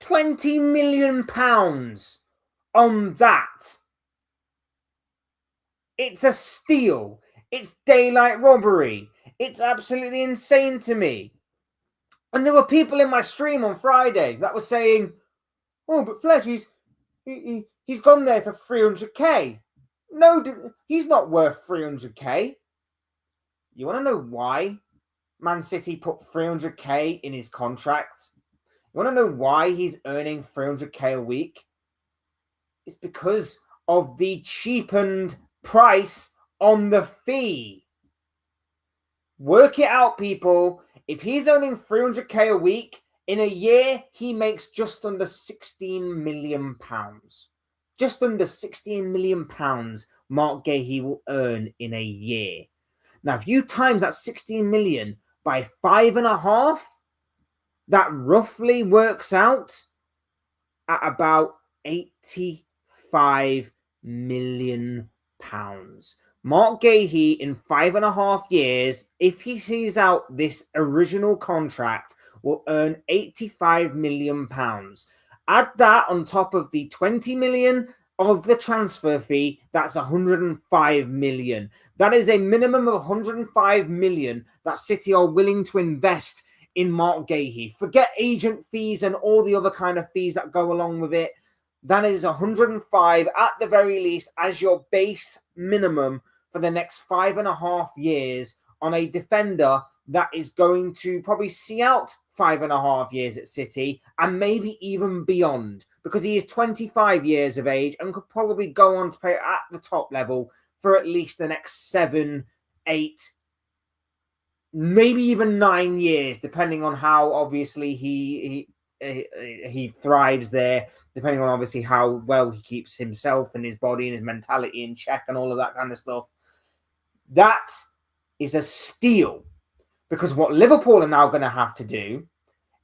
£20 million on that. It's a steal. It's daylight robbery. It's absolutely insane to me. And there were people in my stream on Friday that were saying, oh, but Fletch, he's gone there for 300k. No, he's not worth 300k. You want to know why Man City put 300k in his contract? You want to know why he's earning 300k a week? It's because of the cheapened price on the fee. Work it out, people. If he's earning 300k a week, in a year, he makes just under £16 million. Just under £16 million Mark Gahey will earn in a year. Now, if you times that 16 million by 5.5, that roughly works out at about £85 million. Mark Gahey in 5.5 years, if he sees out this original contract, will earn £85 million. Add that on top of the 20 million of the transfer fee, that's 105 million. That is a minimum of 105 million that City are willing to invest in Mark Gahey. Forget agent fees and all the other kind of fees that go along with it. That is 105 at the very least as your base minimum for the next 5.5 years on a defender that is going to probably see out 5.5 years at City and maybe even beyond, because he is 25 years of age and could probably go on to play at the top level for at least the next 7, 8, maybe even 9 years, depending on how obviously he thrives there, depending on obviously how well he keeps himself and his body and his mentality in check and all of that kind of stuff. That is a steal, because what Liverpool are now going to have to do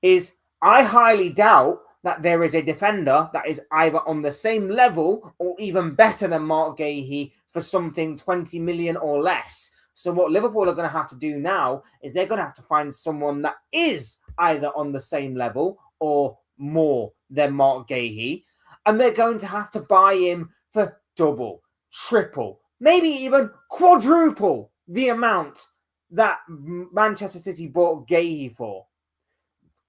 is, I highly doubt that there is a defender that is either on the same level or even better than Mark Gahey for something 20 million or less. So what Liverpool are going to have to do now is they're going to have to find someone that is either on the same level or more than Mark Gahey, and they're going to have to buy him for double, triple, maybe even quadruple the amount that Manchester City bought Gahey for.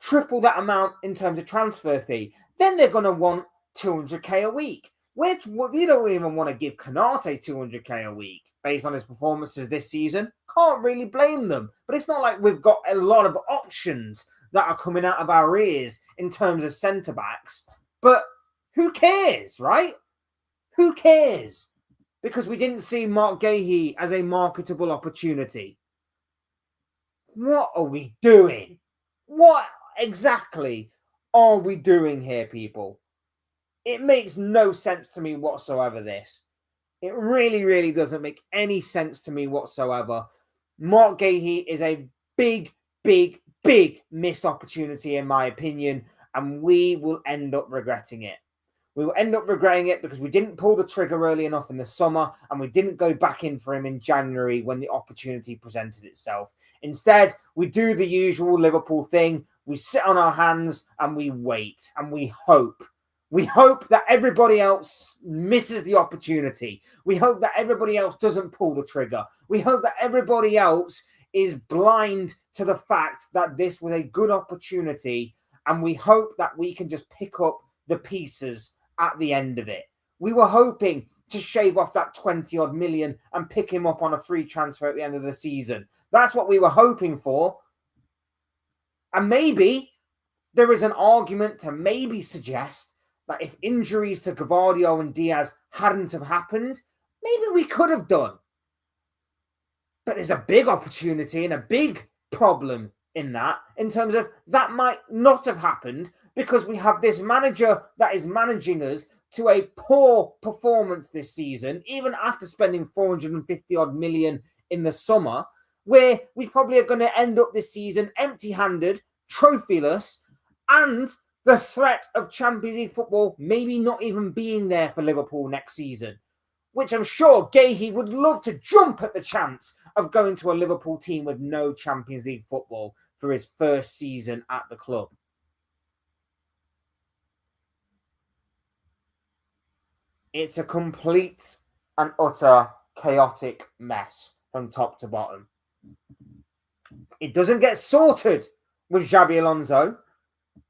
Triple that amount in terms of transfer fee. Then they're going to want 200k a week, which we don't even want to give Konate 200k a week based on his performances this season. Can't really blame them, but it's not like we've got a lot of options that are coming out of our ears in terms of centre-backs. But who cares, right? Who cares? because we didn't see Mark Gahey as a marketable opportunity. What are we doing? What exactly are we doing here, people? It makes no sense to me whatsoever, this. It really, really doesn't make any sense to me whatsoever. Mark Gahey is a big, big, big missed opportunity, in my opinion, and we will end up regretting it. We will end up regretting it because we didn't pull the trigger early enough in the summer and we didn't go back in for him in January when the opportunity presented itself. Instead, we do the usual Liverpool thing. We sit on our hands and we wait and we hope. We hope that everybody else misses the opportunity. We hope that everybody else doesn't pull the trigger. We hope that everybody else is blind to the fact that this was a good opportunity, and we hope that we can just pick up the pieces at the end of it. We were hoping to shave off that 20 odd million and pick him up on a free transfer at the end of the season. That's what we were hoping for. And maybe there is an argument to maybe suggest that if injuries to Gvardiol and Diaz hadn't have happened, maybe we could have done. But there's a big opportunity and a big problem in that, in terms of that might not have happened because we have this manager that is managing us to a poor performance this season, even after spending 450 odd million in the summer, where we probably are going to end up this season empty-handed, trophyless, and the threat of Champions League football maybe not even being there for Liverpool next season, which I'm sure Gahey would love to jump at the chance of going to a Liverpool team with no Champions League football for his first season at the club. It's a complete and utter chaotic mess from top to bottom. It doesn't get sorted with Xabi Alonso.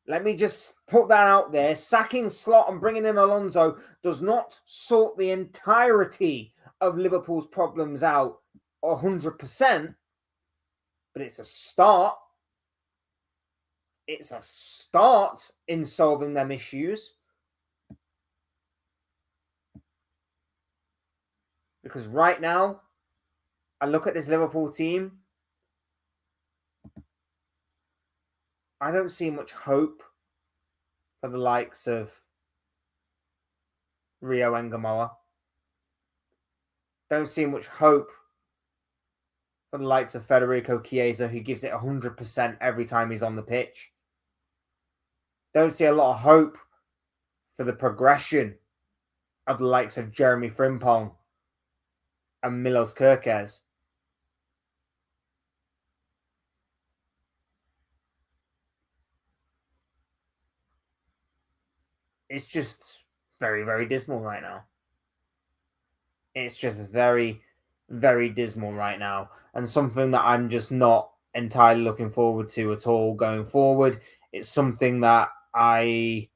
Let me just put that out there. Sacking Slot and bringing in Alonso does not sort the entirety of Liverpool's problems out 100%, but it's a start. It's a start in solving them issues. Because right now, I look at this Liverpool team, I don't see much hope for the likes of Rio and Gamoa. Don't see much hope for the likes of Federico Chiesa, who gives it 100% every time he's on the pitch. Don't see a lot of hope for the progression of the likes of Jeremy Frimpong and Milos Kerkez. It's just very, very dismal right now. It's just very, very dismal right now, and something that I'm just not entirely looking forward to at all going forward. It's something that I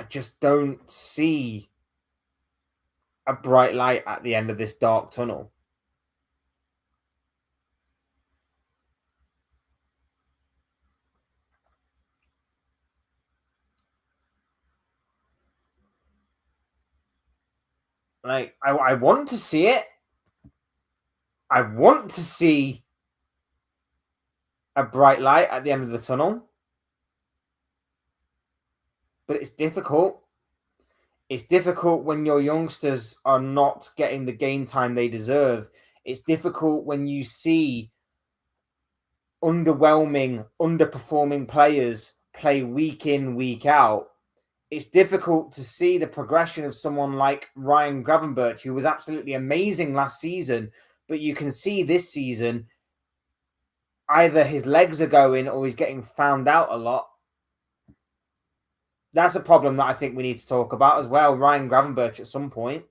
just don't see a bright light at the end of this dark tunnel. Like, I want to see it. I want to see a bright light at the end of the tunnel. But it's difficult. It's difficult when your youngsters are not getting the game time they deserve. It's difficult when you see underwhelming, underperforming players play week in, week out. It's difficult to see the progression of someone like Ryan Gravenberch, who was absolutely amazing last season, but you can see this season either his legs are going or he's getting found out a lot. That's a problem that I think we need to talk about as well. Ryan Gravenberch at some point.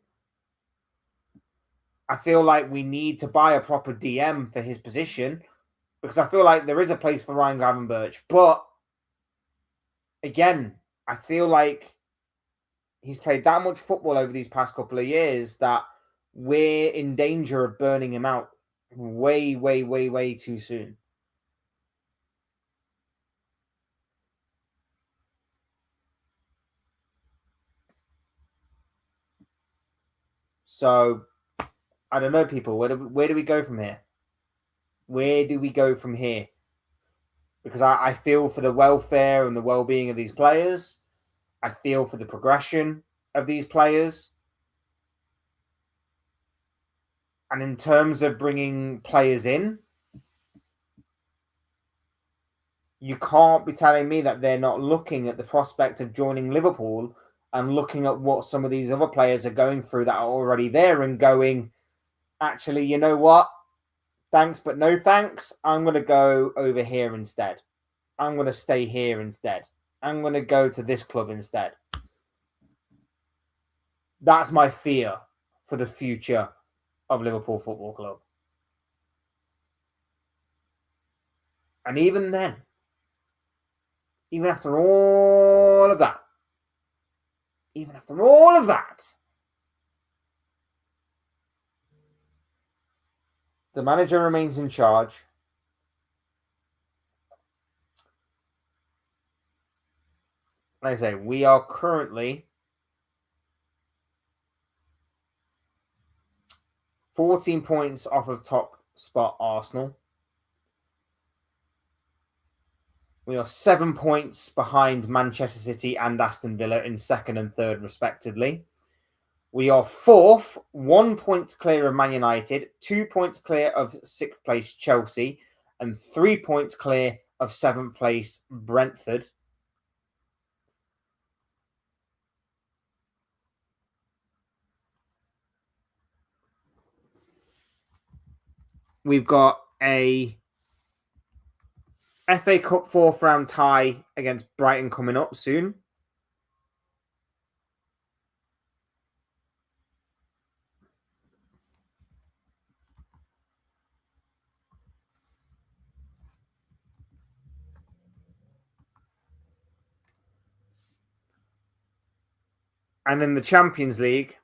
I feel like we need to buy a proper DM for his position, because I feel like there is a place for Ryan Gravenberch. But again, I feel like he's played that much football over these past couple of years that we're in danger of burning him out way, way, way, way too soon. So, I don't know, people. Where do we go from here? Where do we go from here? Because I feel for the welfare and the well-being of these players. I feel for the progression of these players. And in terms of bringing players in, you can't be telling me that they're not looking at the prospect of joining Liverpool and looking at what some of these other players are going through that are already there and going, actually, you know what? Thanks, but no thanks. I'm going to go over here instead. I'm going to stay here instead. I'm going to go to this club instead. That's my fear for the future of Liverpool Football Club. And even then, even after all of that, the manager remains in charge. Like I say, we are currently 14 points off of top spot Arsenal. We are 7 points behind Manchester City and Aston Villa in second and third, respectively. We are fourth, 1 point clear of Man United, 2 points clear of sixth place Chelsea, and 3 points clear of seventh place Brentford. We've got a FA Cup fourth round tie against Brighton coming up soon. And in the Champions League,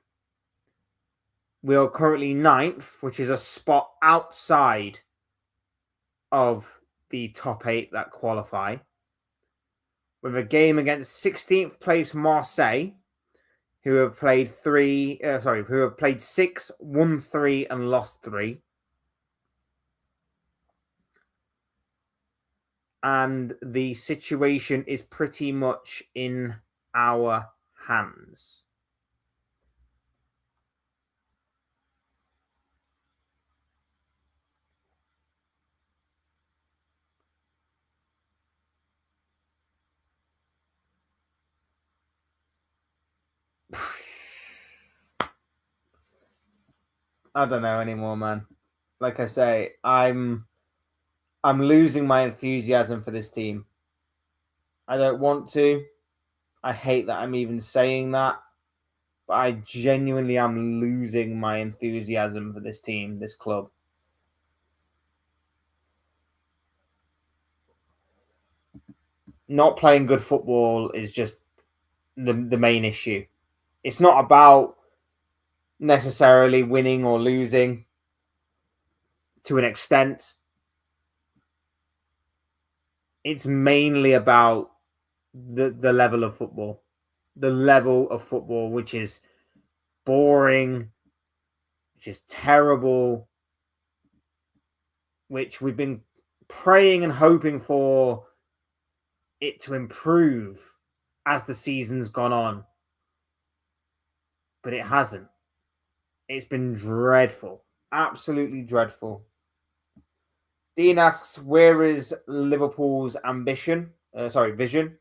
we are currently 9th, which is a spot outside of the top 8 that qualify, with a game against 16th place Marseille, who have played 6, won 3, and lost 3. And the situation is pretty much in our hands. I don't know anymore, man. Like I say, I'm losing my enthusiasm for this team. I don't want to. I hate that I'm even saying that. But I genuinely am losing my enthusiasm for this team, this club. Not playing good football is just the main issue. It's not about necessarily winning or losing to an extent. It's mainly about the level of football. The level of football, which is boring, which is terrible, which we've been praying and hoping for it to improve as the season's gone on. But it hasn't. It's been dreadful. Absolutely dreadful. Dean asks, where is Liverpool's vision?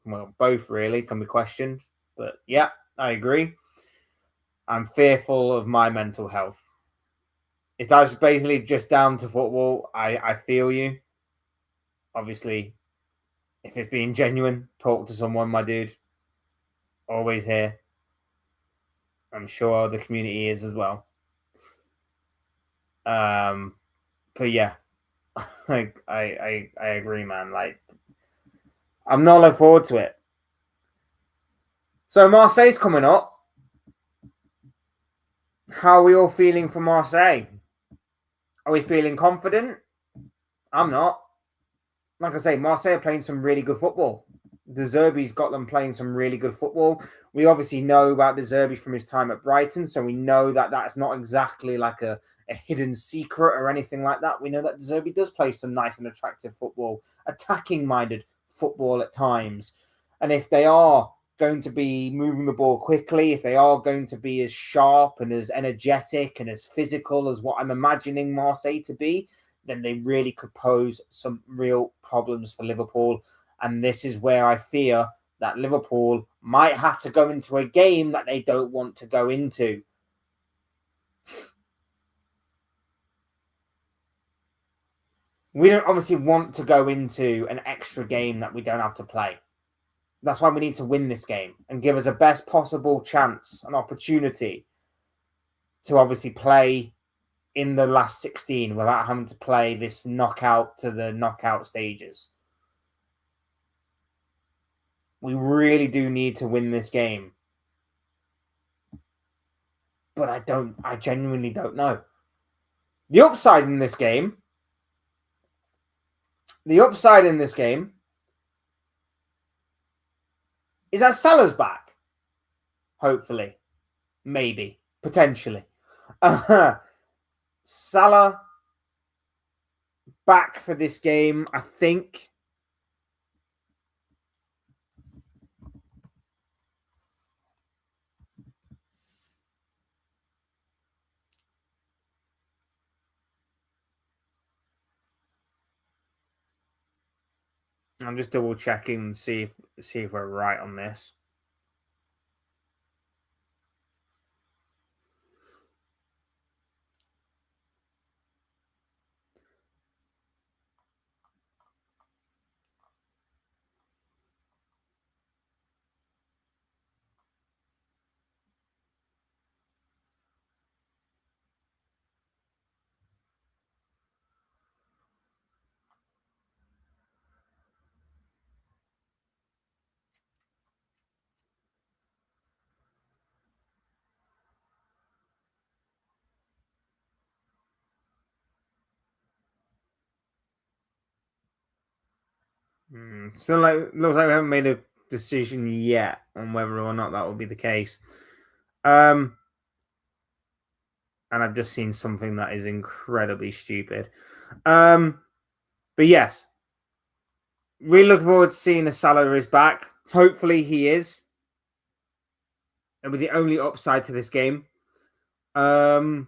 Well, both really can be questioned. But yeah, I agree. I'm fearful of my mental health. If that's basically just down to football, I feel you. Obviously, if it's being genuine, talk to someone, my dude. Always here. I'm sure the community is as well. But yeah, I agree, man. Like, I'm not looking forward to it. So Marseille's coming up. How are we all feeling for Marseille? Are we feeling confident? I'm not. Like I say, Marseille are playing some really good football. De Zerbi's got them playing some really good football. We obviously know about De Zerbi from his time at Brighton, so we know that that's not exactly like a hidden secret or anything like that. We know that De Zerbi does play some nice and attractive football, attacking-minded football at times. And if they are going to be moving the ball quickly, if they are going to be as sharp and as energetic and as physical as what I'm imagining Marseille to be, then they really could pose some real problems for Liverpool. And this is where I fear that Liverpool might have to go into a game that they don't want to go into. We don't obviously want to go into an extra game that we don't have to play. That's why we need to win this game and give us a best possible chance, an opportunity to obviously play in the last 16 without having to play this knockout to the knockout stages. We really do need to win this game. But I genuinely don't know. The upside in this game is that Salah's back. Hopefully. Maybe. Potentially. Salah back for this game, I think. I'm just double checking to see if we're right on this. So looks like we haven't made a decision yet on whether or not that will be the case. And I've just seen something that is incredibly stupid. But yes, really looking forward to seeing if Salah is back. Hopefully he is. It'll be the only upside to this game. But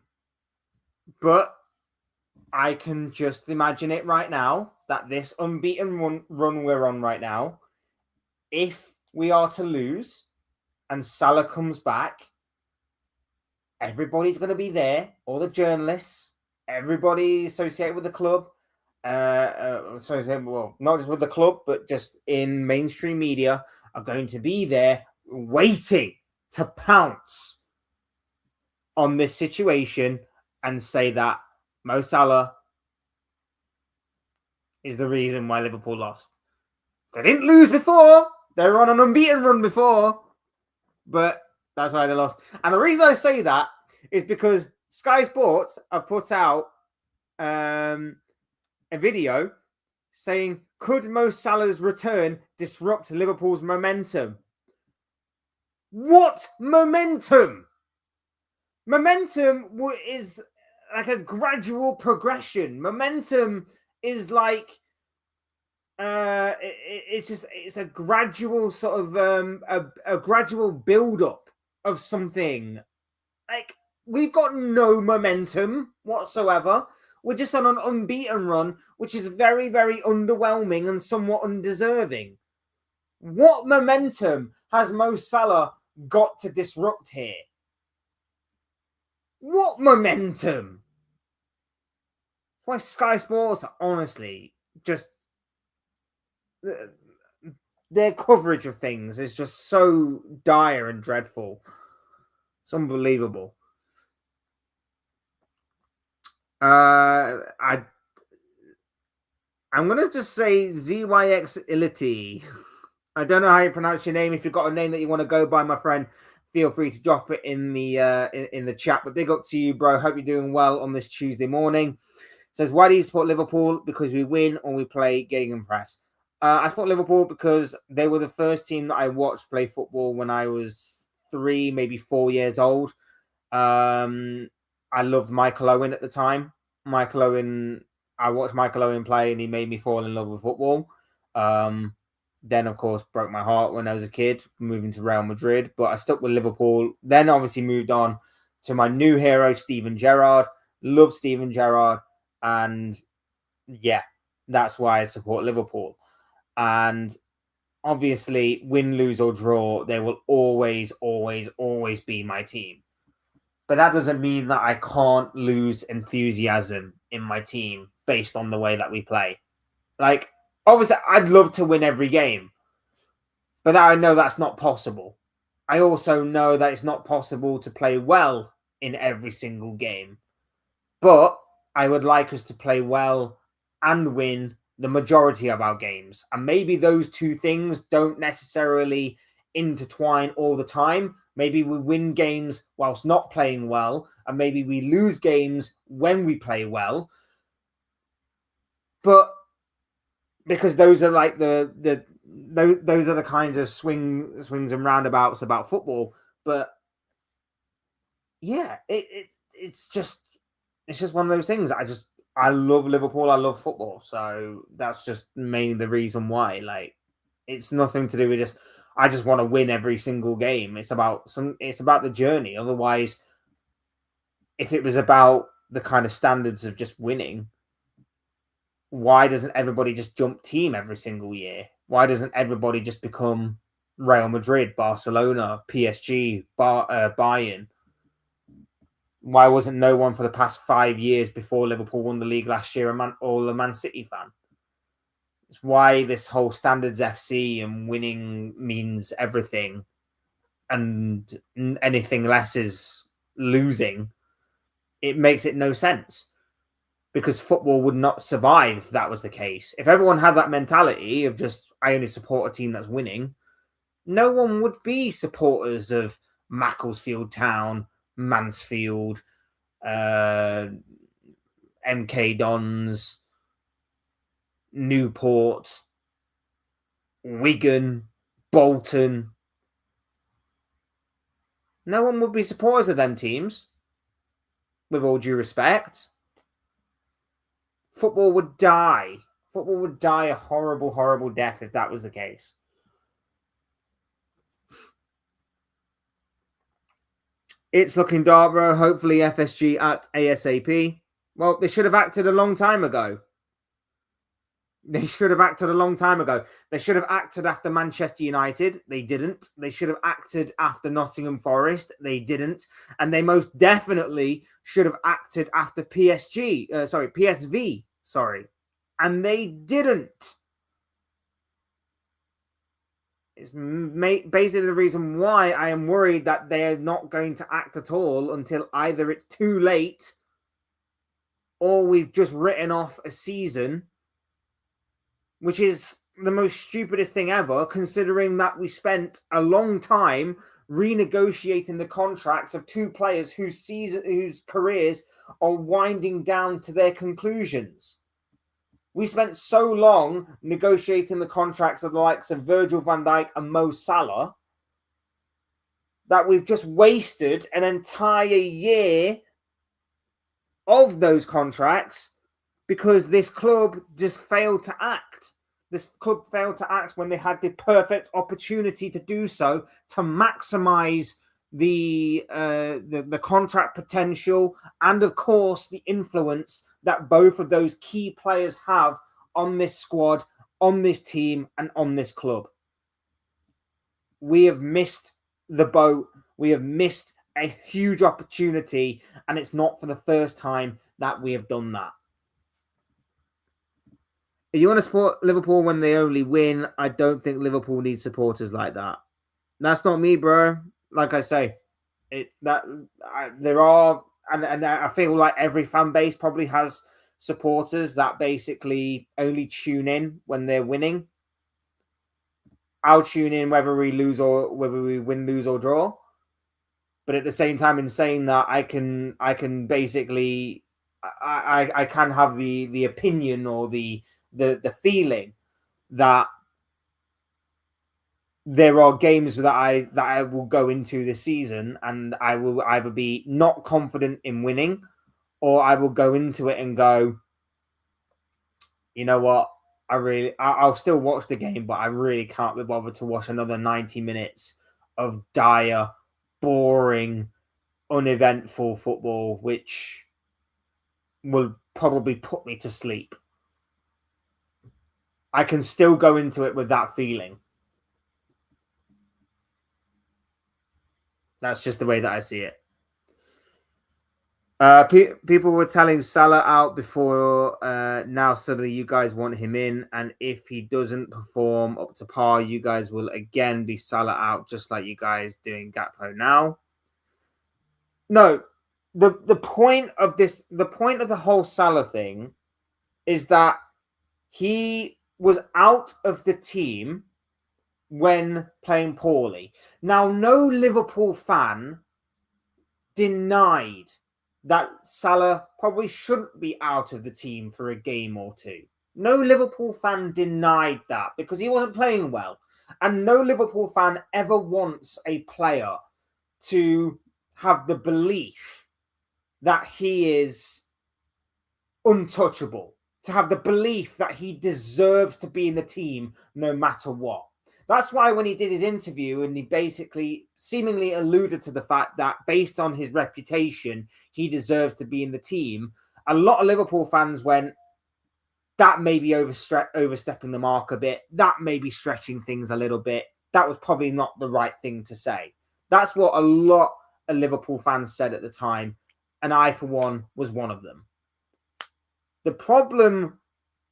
I can just imagine it right now that this unbeaten run we're on right now, if we are to lose and Salah comes back, everybody's going to be there. All the journalists, everybody associated with the club, well, not just with the club, but just in mainstream media, are going to be there waiting to pounce on this situation and say that Mo Salah is the reason why Liverpool lost. They didn't lose before. They were on an unbeaten run before. But that's why they lost. And the reason I say that is because Sky Sports have put out a video saying, could Mo Salah's return disrupt Liverpool's momentum? What momentum? Momentum is like a gradual progression. Momentum is like it's a gradual sort of a gradual build up of something. Like, we've got no momentum whatsoever. We're just on an unbeaten run, which is very, very underwhelming and somewhat undeserving. What momentum has Mo Salah got to disrupt here? What momentum? Why Sky Sports, honestly, just their coverage of things is just so dire and dreadful. It's unbelievable. I'm gonna just say ZYX Ility. I don't know how you pronounce your name. If you've got a name that you want to go by, my friend, feel free to drop it in the chat. But big up to you, bro. Hope you're doing well on this Tuesday morning. It says, why do you support Liverpool? Because we win or we play gegenpress. I support Liverpool because they were the first team that I watched play football when I was 3, maybe 4 years old. I loved Michael Owen at the time. Michael Owen, I watched Michael Owen play and he made me fall in love with football. Then, of course, broke my heart when I was a kid, moving to Real Madrid. But I stuck with Liverpool. Then, obviously, moved on to my new hero, Steven Gerrard. Love Steven Gerrard. And yeah, that's why I support Liverpool. And obviously, win, lose, or draw, they will always, always, always be my team. But that doesn't mean that I can't lose enthusiasm in my team based on the way that we play. Like, obviously, I'd love to win every game, but I know that's not possible. I also know that it's not possible to play well in every single game. But I would like us to play well and win the majority of our games. And maybe those two things don't necessarily intertwine all the time. Maybe we win games whilst not playing well, and maybe we lose games when we play well. But because those are like those are the kinds of swings and roundabouts about football. But yeah, it's just one of those things. I love Liverpool. I love football. So that's just mainly the reason why. Like, it's nothing to do with just, I just want to win every single game. It's about the journey. Otherwise, if it was about the kind of standards of just winning, why doesn't everybody just jump team every single year? Why doesn't everybody just become Real Madrid, Barcelona, PSG, Bayern? Why wasn't no one for the past 5 years before Liverpool won the league last year a Man City fan? It's why this whole standards FC and winning means everything and anything less is losing. It makes it no sense, because football would not survive if that was the case. If everyone had that mentality of just, I only support a team that's winning, no one would be supporters of Macclesfield Town, Mansfield, MK Dons, Newport, Wigan, Bolton. No one would be supporters of them teams, with all due respect. Football would die. Football would die a horrible, horrible death if that was the case. It's looking dark, bro. Hopefully FSG act ASAP. Well, they should have acted a long time ago. They should have acted a long time ago. They should have acted after Manchester United. They didn't. They should have acted after Nottingham Forest. They didn't. And they most definitely should have acted after PSV. And they didn't. It's basically the reason why I am worried that they are not going to act at all until either it's too late or we've just written off a season, which is the most stupidest thing ever, considering that we spent a long time renegotiating the contracts of two players whose careers are winding down to their conclusions. We spent so long negotiating the contracts of the likes of Virgil van Dijk and Mo Salah that we've just wasted an entire year of those contracts because this club just failed to act. This club failed to act when they had the perfect opportunity to do so, to maximize the contract potential and, of course, the influence that both of those key players have on this squad, on this team, and on this club. We have missed the boat. We have missed a huge opportunity, and it's not for the first time that we have done that. If you want to support Liverpool when they only win, I don't think Liverpool needs supporters like that. That's not me, bro. Like I say, there are, and I feel like every fan base probably has supporters that basically only tune in when they're winning. I'll tune in whether we win, lose, or draw. But at the same time, in saying that, I can basically, I can have the opinion or the feeling that there are games that I will go into this season and I will either be not confident in winning, or I will go into it and go, you know what, I'll still watch the game, but I really can't be bothered to watch another 90 minutes of dire, boring, uneventful football, which will probably put me to sleep. I can still go into it with that feeling. That's just the way that I see it. People were telling Salah out before. Now suddenly you guys want him in, and if he doesn't perform up to par, you guys will again be Salah out, just like you guys doing Gakpo now. No, the point of the whole Salah thing is that he was out of the team when playing poorly. Now, no Liverpool fan denied that Salah probably shouldn't be out of the team for a game or two. No Liverpool fan denied that because he wasn't playing well. And no Liverpool fan ever wants a player to have the belief that he is untouchable, to have the belief that he deserves to be in the team no matter what. That's why when he did his interview and he basically seemingly alluded to the fact that based on his reputation, he deserves to be in the team, a lot of Liverpool fans went, that may be overstepping the mark a bit. That may be stretching things a little bit. That was probably not the right thing to say. That's what a lot of Liverpool fans said at the time. And I, for one, was one of them. The problem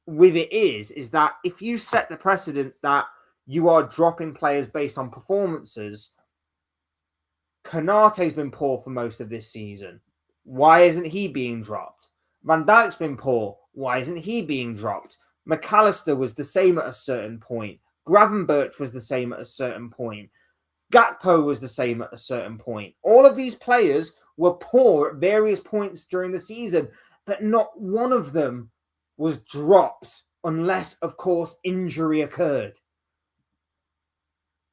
with it is that if you set the precedent that you are dropping players based on performances, Konate's been poor for most of this season. Why isn't he being dropped? Van Dijk's been poor. Why isn't he being dropped? McAllister was the same at a certain point. Gravenberch was the same at a certain point. Gakpo was the same at a certain point. All of these players were poor at various points during the season, but not one of them was dropped unless, of course, injury occurred.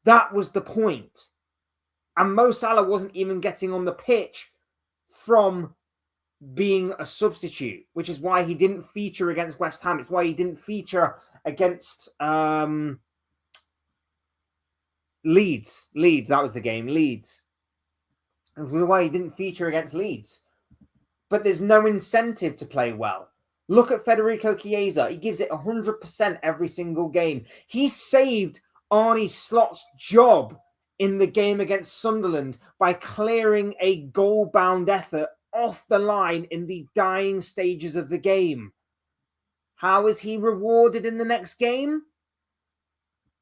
That was the point. And Mo Salah wasn't even getting on the pitch from being a substitute, which is why he didn't feature against West Ham. It's why he didn't feature against Leeds. That was the game. Leeds. And why he didn't feature against Leeds. But there's no incentive to play well. Look at Federico Chiesa. He gives it 100% every single game. He saved Arne Slot's job in the game against Sunderland by clearing a goal-bound effort off the line in the dying stages of the game. How is he rewarded in the next game?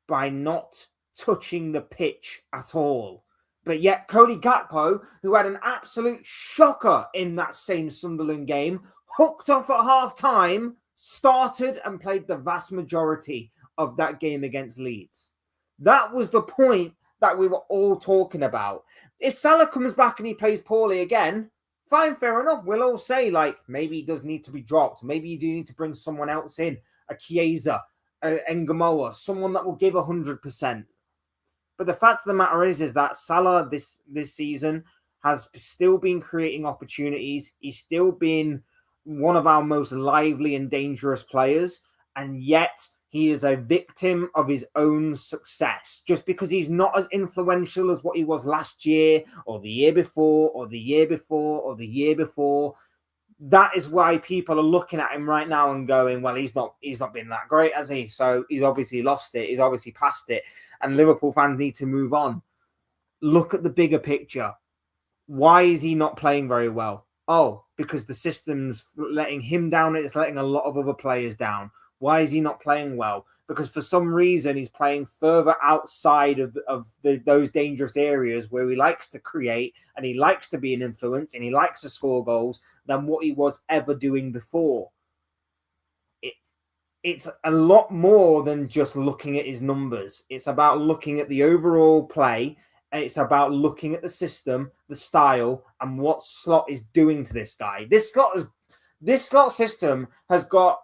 By not touching the pitch at all. But yet Cody Gakpo, who had an absolute shocker in that same Sunderland game, hooked off at half-time, started and played the vast majority of that game against Leeds. That was the point that we were all talking about. If Salah comes back and he plays poorly again, fine, fair enough. We'll all say, like, maybe he does need to be dropped. Maybe you do need to bring someone else in, a Chiesa, a Ngamoa, someone that will give 100%. But the fact of the matter is that Salah this season has still been creating opportunities. He's still been one of our most lively and dangerous players. And yet he is a victim of his own success. Just because he's not as influential as what he was last year or the year before or the year before or the year before. That is why people are looking at him right now and going, well, he's not been that great, has he? So he's obviously lost it. He's obviously passed it. And Liverpool fans need to move on. Look at the bigger picture. Why is he not playing very well? Oh, because the system's letting him down. It's letting a lot of other players down. Why is he not playing well? Because for some reason he's playing further outside of those dangerous areas where he likes to create and he likes to be an influence and he likes to score goals than what he was ever doing before. It's a lot more than just looking at his numbers. It's about looking at the overall play. And it's about looking at the system, the style, and what Slot is doing to this guy. This Slot system has got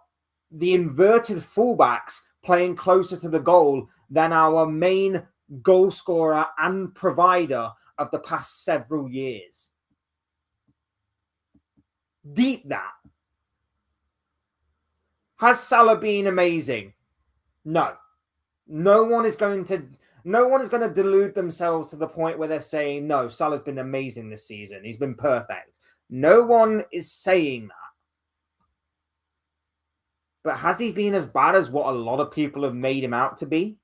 the inverted fullbacks playing closer to the goal than our main goal scorer and provider of the past several years. Deep that. Has Salah been amazing? No. No one is going to delude themselves to the point where they're saying, no, Salah's been amazing this season. He's been perfect. No one is saying that. But has he been as bad as what a lot of people have made him out to be?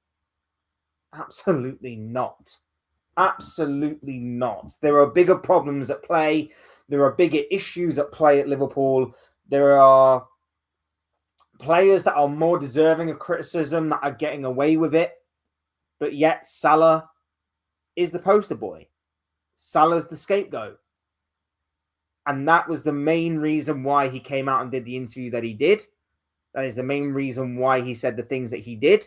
Absolutely not. Absolutely not. There are bigger problems at play. There are bigger issues at play at Liverpool. There are players that are more deserving of criticism that are getting away with it. But yet Salah is the poster boy. Salah's the scapegoat. And that was the main reason why he came out and did the interview that he did. That is the main reason why he said the things that he did.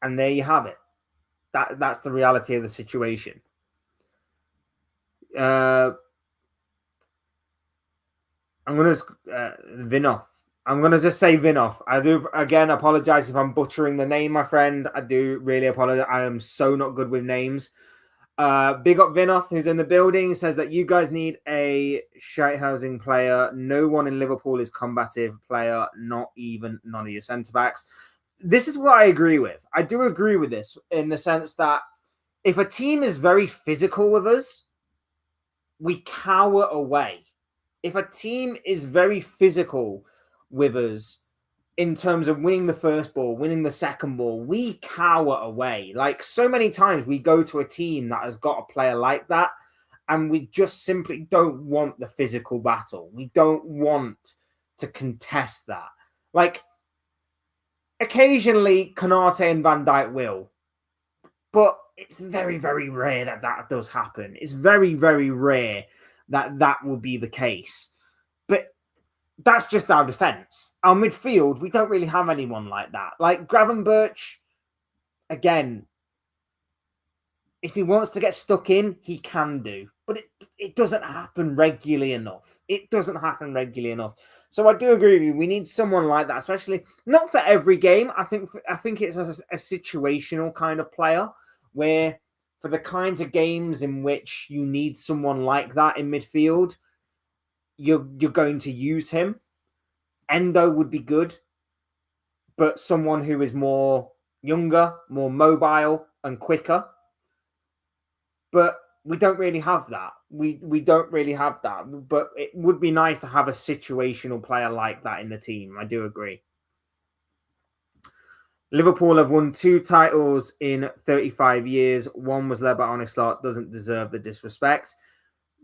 And there you have it. That's the reality of the situation. I'm going to Vinov. I'm going to just say Vinov. I do, again, apologize if I'm butchering the name, my friend. I do really apologize. I am so not good with names. Big up Vinov, who's in the building, says that you guys need a shite-housing player. No one in Liverpool is combative player, not even none of your centre-backs. This is what I agree with. I do agree with this in the sense that if a team is very physical with us, we cower away. If a team is very physical with us in terms of winning the first ball, winning the second ball, we cower away. Like so many times we go to a team that has got a player like that and we just simply don't want the physical battle. We don't want to contest that. Like occasionally Konate and Van Dijk will, but it's very, very rare that that does happen. It's very, very rare that that will be the case. But that's just our defence. Our midfield, we don't really have anyone like that. Like Gravenberch, again, if he wants to get stuck in, he can do. But it doesn't happen regularly enough. It doesn't happen regularly enough. So I do agree with you. We need someone like that, especially not for every game. I think it's a situational kind of player where for the kinds of games in which you need someone like that in midfield, you're going to use him. Endo would be good, but someone who is more younger, more mobile and quicker. But we don't really have that. We don't really have that. But it would be nice to have a situational player like that in the team. I do agree. Liverpool have won 2 titles in 35 years. One was led by Arne Slot. Doesn't deserve the disrespect.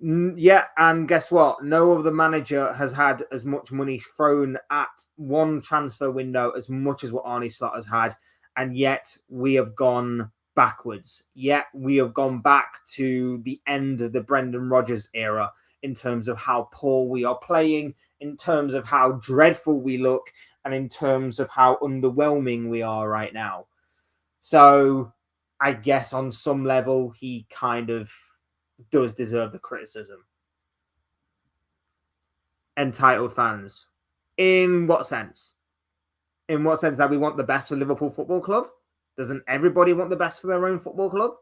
Yeah, and guess what? No other manager has had as much money thrown at one transfer window as much as what Arne Slot has had. And yet we have gone backwards. Yet we have gone back to the end of the Brendan Rodgers era in terms of how poor we are playing, in terms of how dreadful we look, and in terms of how underwhelming we are right now. So I guess on some level, he kind of does deserve the criticism. Entitled fans. In what sense? In what sense that we want the best for Liverpool Football Club? Doesn't everybody want the best for their own football club?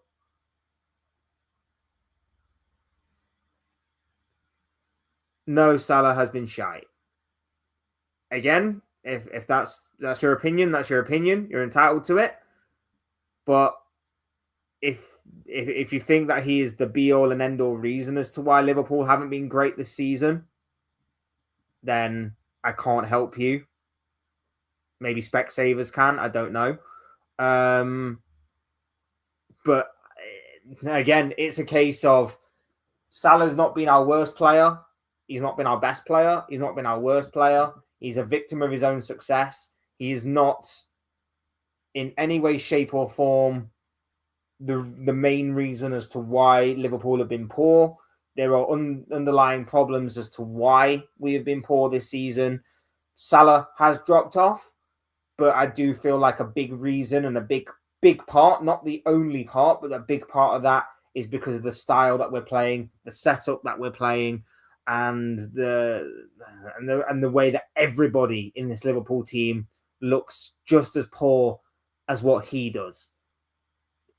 No, Salah has been shite. Again, if that's your opinion, that's your opinion. You're entitled to it. But if you think that he is the be-all and end-all reason as to why Liverpool haven't been great this season, then I can't help you. Maybe Specsavers can. I don't know. But again, it's a case of Salah's not been our worst player. He's not been our best player. He's not been our worst player. He's a victim of his own success. He is not in any way, shape or form the main reason as to why Liverpool have been poor. There are underlying problems as to why we have been poor this season. Salah has dropped off, but I do feel like a big reason and a big part, not the only part, but a big part of that is because of the style that we're playing, the setup that we're playing. and the way that everybody in this Liverpool team looks just as poor as what he does.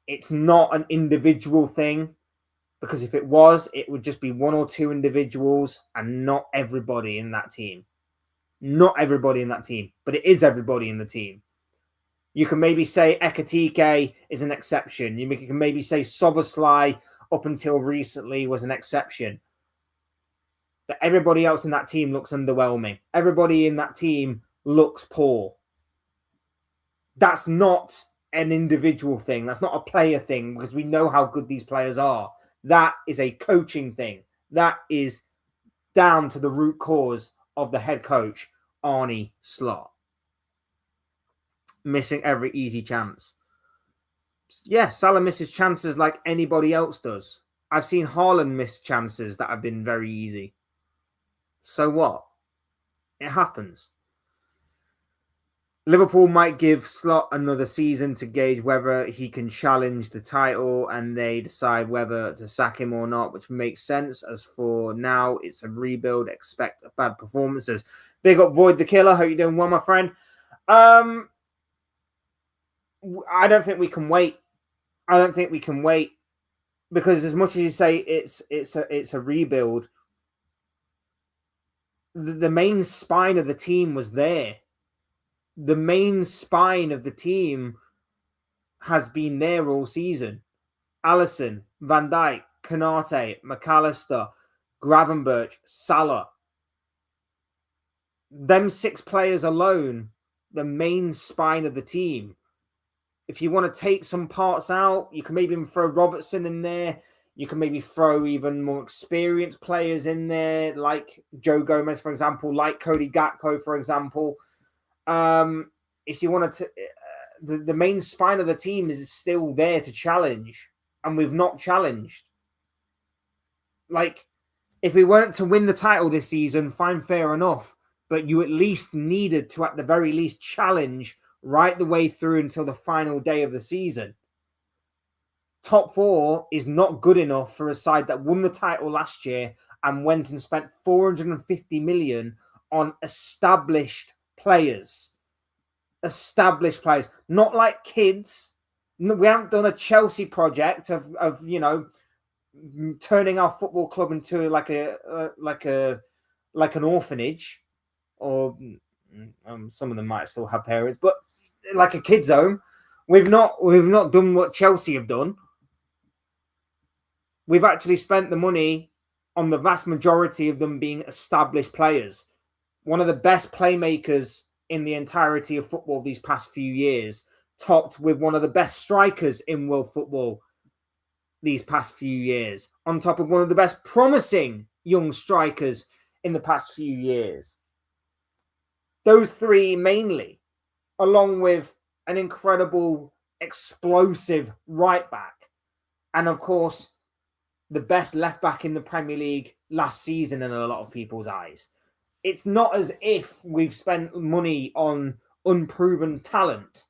It's not an individual thing, because if it was, it would just be one or two individuals and not everybody in that team. Not everybody in that team, but it is everybody in the team. You can maybe say Ekitike is an exception. You can maybe say Szoboszlai up until recently was an exception. But everybody else in that team looks underwhelming. Everybody in that team looks poor. That's not an individual thing. That's not a player thing, because we know how good these players are. That is a coaching thing. That is down to the root cause of the head coach, Arne Slot. Missing every easy chance. Yeah, Salah misses chances like anybody else does. I've seen Haaland miss chances that have been very easy. So what? It happens. Liverpool might give Slot another season to gauge whether he can challenge the title, and they decide whether to sack him or not, which makes sense. As for now, it's a rebuild. Expect bad performances. Big up Void the Killer. Hope you're doing well, my friend. I don't think we can wait. I don't think we can wait, because as much as you say it's a rebuild, the main spine of the team was there. The main spine of the team has been there all season. Alisson, Van Dijk, Konate, McAllister, Gravenberch, Salah. Them 6 players alone, the main spine of the team. If you want to take some parts out, you can maybe even throw Robertson in there. You can maybe throw even more experienced players in there, like Joe Gomez, for example, like Cody Gakpo, for example. If you wanted to, the main spine of the team is still there to challenge, and we've not challenged. Like, if we weren't to win the title this season, fine, fair enough, but you at least needed to, at the very least, challenge right the way through until the final day of the season. Top 4 is not good enough for a side that won the title last year and went and spent 450 million on established players. Established players, not like kids. We haven't done a Chelsea project of turning our football club into like an orphanage, or some of them might still have parents, but like a kids home. We've not done what Chelsea have done. We've actually spent the money on the vast majority of them being established players. One of the best playmakers in the entirety of football these past few years, topped with one of the best strikers in world football these past few years, on top of one of the best promising young strikers in the past few years. Those 3 mainly, along with an incredible, explosive right back, and of course, the best left back in the Premier League last season in a lot of people's eyes. It's not as if we've spent money on unproven talent.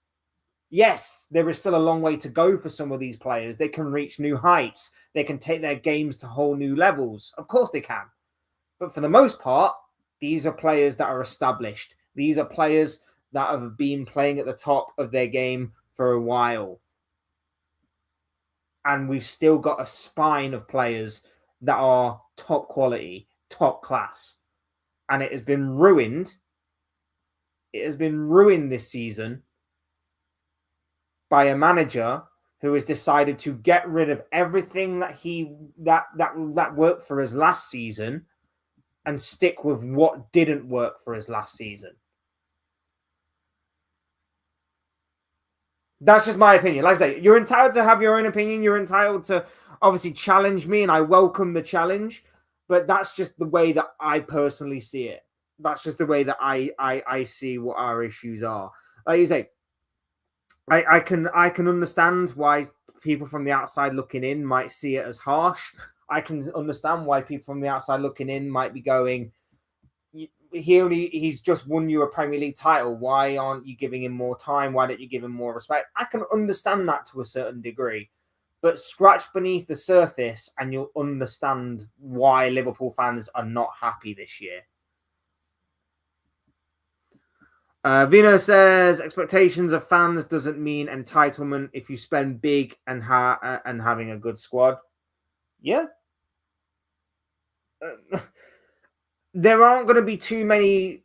Yes, there is still a long way to go for some of these players. They can reach new heights. They can take their games to whole new levels. Of course they can. But for the most part, these are players that are established. These are players that have been playing at the top of their game for a while. And we've still got a spine of players that are top quality, top class. And it has been ruined. It has been ruined this season by a manager who has decided to get rid of everything that worked for us last season and stick with what didn't work for us last season. That's just my opinion. Like I say, you're entitled to have your own opinion. You're entitled to obviously challenge me, and I welcome the challenge. But that's just the way that I personally see it. That's just the way that I see what our issues are. Like you say, I can understand why people from the outside looking in might see it as harsh. I can understand why people from the outside looking in might be going, he's just won you a Premier League title. Why aren't you giving him more time? Why don't you give him more respect? I can understand that to a certain degree. but scratch beneath the surface and you'll understand why Liverpool fans are not happy this year. Vino says expectations of fans doesn't mean entitlement if you spend big and having a good squad. Yeah. There aren't going to be too many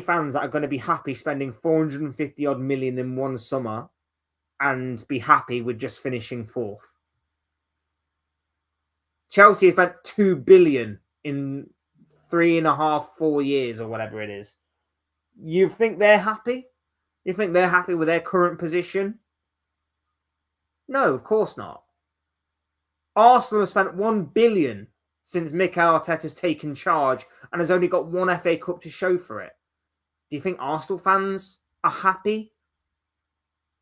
fans that are going to be happy spending 450 odd million in one summer and be happy with just finishing fourth. Chelsea has spent 2 billion in 3.5, 4 years or whatever it is. You think they're happy? You think they're happy with their current position? No, of course not. Arsenal have spent 1 billion since Mikel Arteta's taken charge and has only got one FA Cup to show for it. Do you think Arsenal fans are happy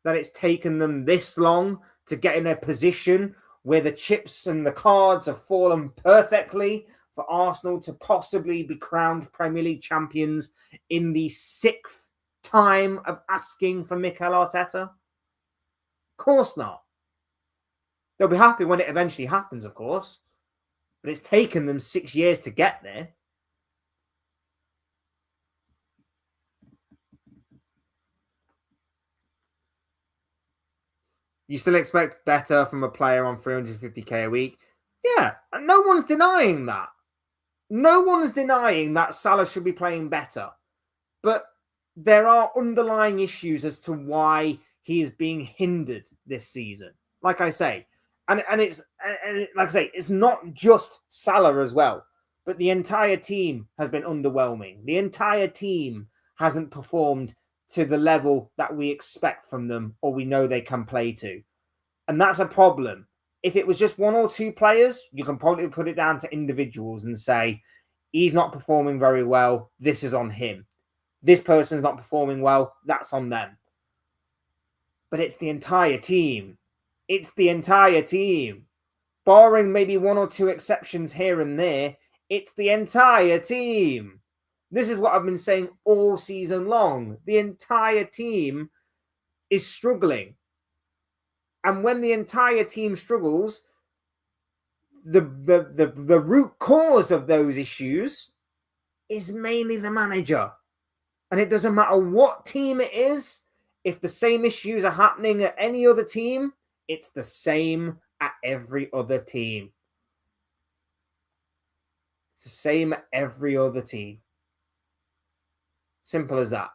that it's taken them this long to get in a position where the chips and the cards have fallen perfectly for Arsenal to possibly be crowned Premier League champions in the 6th time of asking for Mikel Arteta? Of course not. They'll be happy when it eventually happens, of course. But it's taken them 6 years to get there. You still expect better from a player on 350k a week? Yeah, and no one's denying that. No one is denying that Salah should be playing better. But there are underlying issues as to why he is being hindered this season. Like I say, and like I say, it's not just Salah as well, but the entire team has been underwhelming. The entire team hasn't performed to the level that we expect from them or we know they can play to. And that's a problem. If it was just one or two players, you can probably put it down to individuals and say, he's not performing very well, this is on him. This person's not performing well, that's on them. But it's the entire team. It's the entire team. Barring maybe one or two exceptions here and there, it's the entire team. This is what I've been saying all season long. The entire team is struggling. And when the entire team struggles, the root cause of those issues is mainly the manager. And it doesn't matter what team it is, if the same issues are happening at any other team, it's the same at every other team. It's the same at every other team. Simple as that.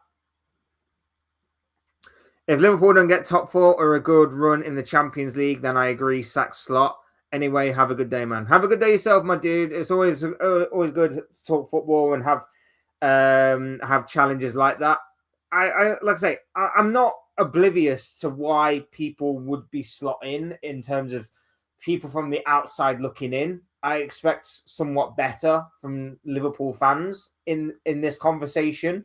If Liverpool don't get top 4 or a good run in the Champions League, then I agree, sack Slot. Anyway, have a good day, man. Have a good day yourself, my dude. It's always good to talk football and have challenges like that. I like I say, I'm not oblivious to why people would be slotting in terms of people from the outside looking in. I expect somewhat better from Liverpool fans in this conversation.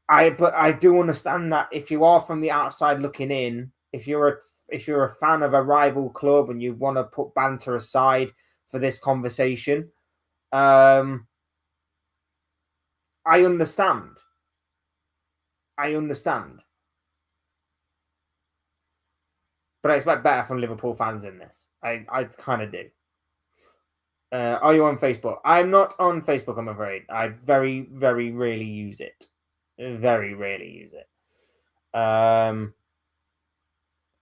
But I do understand that if you are from the outside looking in, if you're a fan of a rival club and you want to put banter aside for this conversation, I understand. But I expect better from Liverpool fans in this. I kind of do. Are you on Facebook? I'm not on Facebook, I'm afraid. I very, very rarely use it. Very rarely use it.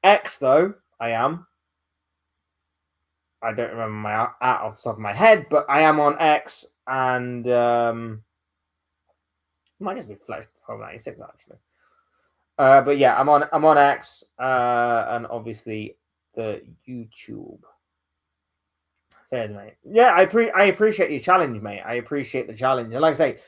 X, though, I am. I don't remember my at off the top of my head, but I am on X, and might just be Flex 96 actually. But yeah, I'm on X, and obviously the YouTube. Fair, mate. Yeah, I appreciate your challenge, mate. I appreciate the challenge, and like I say,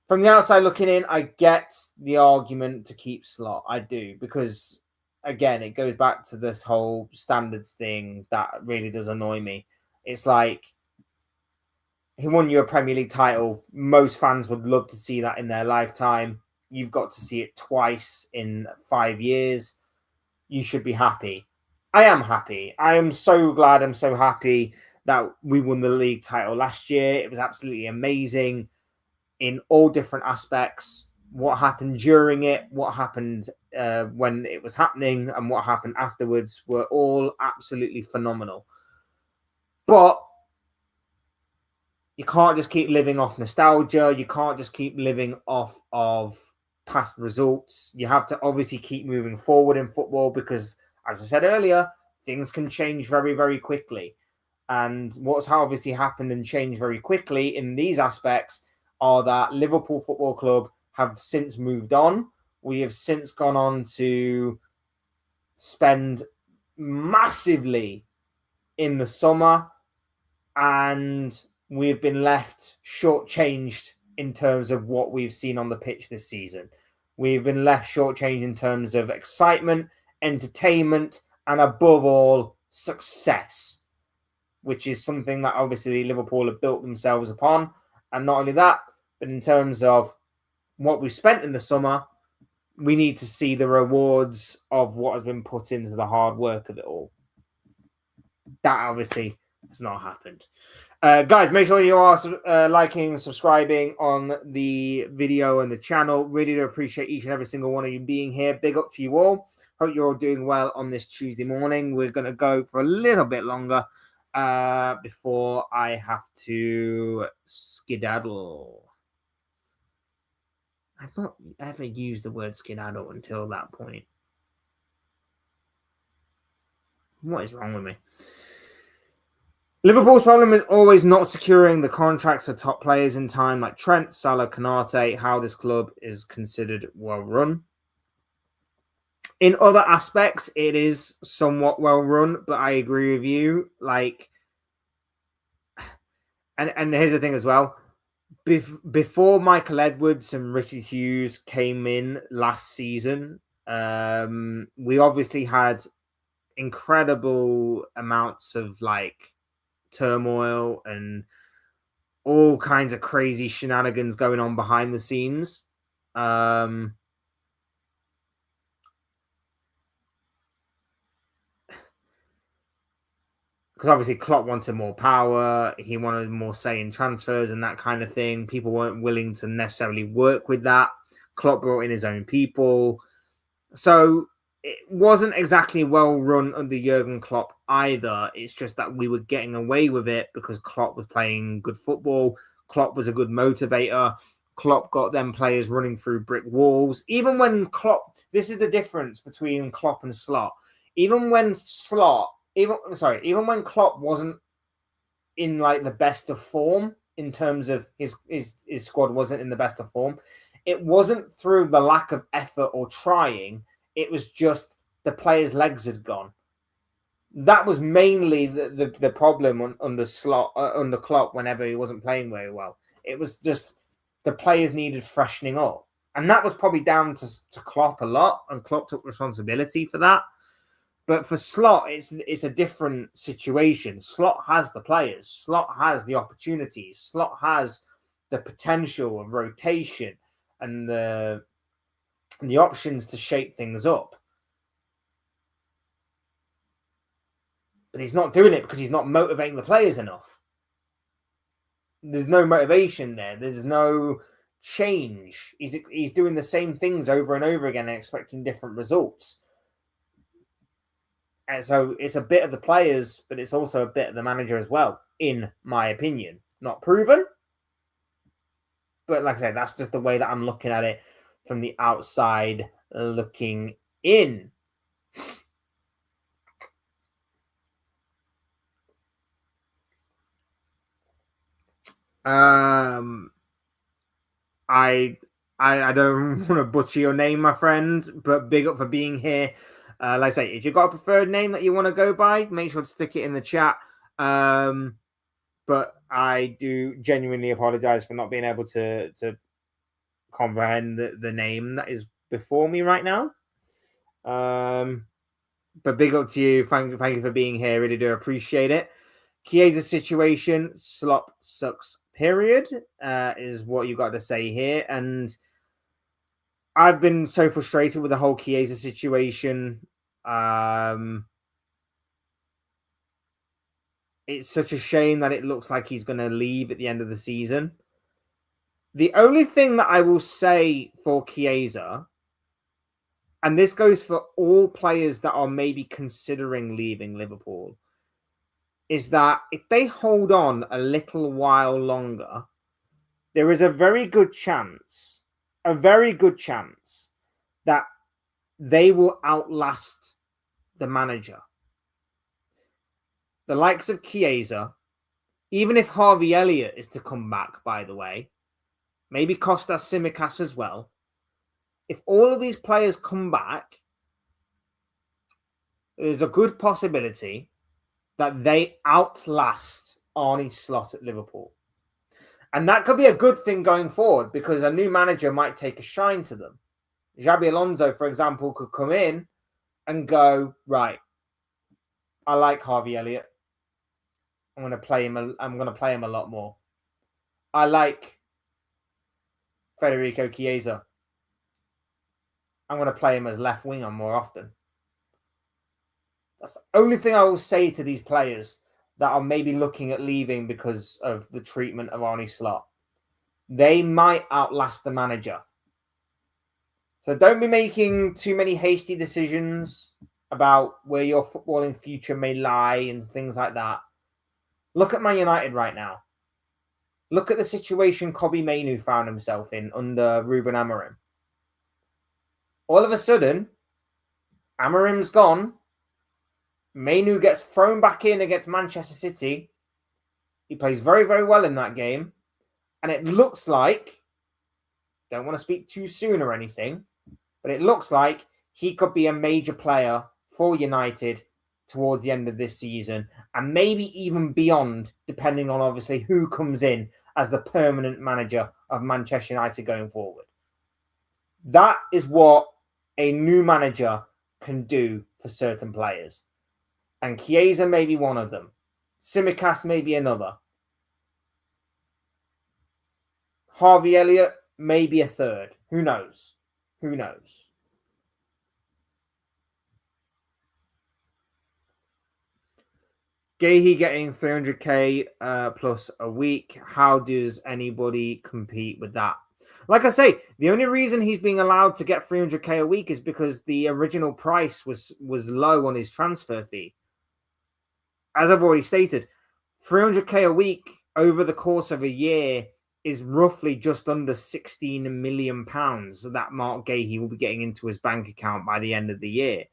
from the outside looking in, I get the argument to keep Slot. I do, because again, it goes back to this whole standards thing that really does annoy me. It's like, he won you a Premier League title. Most fans would love to see that in their lifetime. You've got to see it twice in 5 years. You should be happy. I am happy. I am so glad. I'm so happy that we won the league title last year. It was absolutely amazing in all different aspects. what happened during it, what happened when it was happening, and what happened afterwards were all absolutely phenomenal. But you can't just keep living off nostalgia. You can't just keep living off of past results. You have to obviously keep moving forward in football because, as I said earlier, things can change very, very quickly. And what's obviously happened and changed very quickly in these aspects are that Liverpool Football Club have since moved on. We have since gone on to spend massively in the summer, and we've been left shortchanged in terms of what we've seen on the pitch this season. We've been left shortchanged in terms of excitement, entertainment, and above all, success, which is something that obviously Liverpool have built themselves upon. And not only that, but in terms of what we spent in the summer, we need to see the rewards of what has been put into the hard work of it all. That obviously has not happened. Guys, make sure you are liking, subscribing on the video and the channel. Really do appreciate each and every single one of you being here. Big up to you all. Hope you're all doing well on this Tuesday morning. We're going to go for a little bit longer before I have to skedaddle. I've not ever used the word skedaddle until that point. What is wrong with me? Liverpool's problem is always not securing the contracts of top players in time, like Trent, Salah, Konate. How this club is considered well run. In other aspects, it is somewhat well run, but I agree with you. Like, and here's the thing as well. Before Michael Edwards and Richard Hughes came in last season, we obviously had incredible amounts of like turmoil and all kinds of crazy shenanigans going on behind the scenes. Because obviously Klopp wanted more power, he wanted more say in transfers and that kind of thing. People weren't willing to necessarily work with that. Klopp brought in his own people. So it wasn't exactly well run under Jurgen Klopp either. It's just that we were getting away with it because Klopp was playing good football. Klopp was a good motivator. Klopp got them players running through brick walls. Even when Klopp, this is the difference between Klopp and Slot. Even when Klopp wasn't in like the best of form in terms of his squad wasn't in the best of form, it wasn't through the lack of effort or trying. It was just the players' legs had gone. That was mainly the problem under Slot, under Klopp whenever he wasn't playing very well. It was just the players needed freshening up. And that was probably down to Klopp a lot, and Klopp took responsibility for that. But for Slot, it's a different situation. Slot has the players. Slot has the opportunities. Slot has the potential of rotation and the options to shape things up. But he's not doing it because he's not motivating the players enough. There's no motivation there. There's no change. He's doing the same things over and over again and expecting different results. And so it's a bit of the players, but it's also a bit of the manager as well, in my opinion. Not proven, but like I said, that's just the way that I'm looking at it from the outside looking in. I don't want to butcher your name, my friend, but big up for being here. Like I say, if you've got a preferred name that you want to go by, make sure to stick it in the chat. But I do genuinely apologize for not being able to comprehend the name that is before me right now. But big up to you. Thank you for being here. Really do appreciate it. Chiesa's situation, slop sucks, period, is what you got to say here. And I've been so frustrated with the whole Chiesa situation. It's such a shame that it looks like he's going to leave at the end of the season. The only thing that I will say for Chiesa, and this goes for all players that are maybe considering leaving Liverpool, is that if they hold on a little while longer, there is a very good chance that they will outlast the manager. The likes of Chiesa, even if Harvey Elliott is to come back, by the way, maybe Kostas Tsimikas as well. If all of these players come back, there's a good possibility that they outlast Arne Slot at Liverpool. And that could be a good thing going forward because a new manager might take a shine to them. Xabi Alonso, for example, could come in and go, right, I like Harvey Elliott. I'm going to play him a lot more. I like Federico Chiesa. I'm going to play him as left winger more often. That's the only thing I will say to these players that are maybe looking at leaving because of the treatment of Arne Slot. They might outlast the manager. So don't be making too many hasty decisions about where your footballing future may lie and things like that. Look at Man United right now. Look at the situation Kobbie Mainoo found himself in under Ruben Amorim. All of a sudden, Amorim's gone. Mainoo gets thrown back in against Manchester City. He plays very, very well in that game. And it looks like, don't want to speak too soon or anything, but it looks like he could be a major player for United towards the end of this season and maybe even beyond, depending on obviously who comes in as the permanent manager of Manchester United going forward. That is what a new manager can do for certain players. And Chiesa may be one of them. Tsimikas may be another. Harvey Elliott may be a third. Who knows? Who knows? Gahey getting 300k plus a week. How does anybody compete with that? Like I say, the only reason he's being allowed to get 300k a week is because the original price was low on his transfer fee. As I've already stated, 300k a week over the course of a year is roughly just under £16 million that Mark Gahey will be getting into his bank account by the end of the year.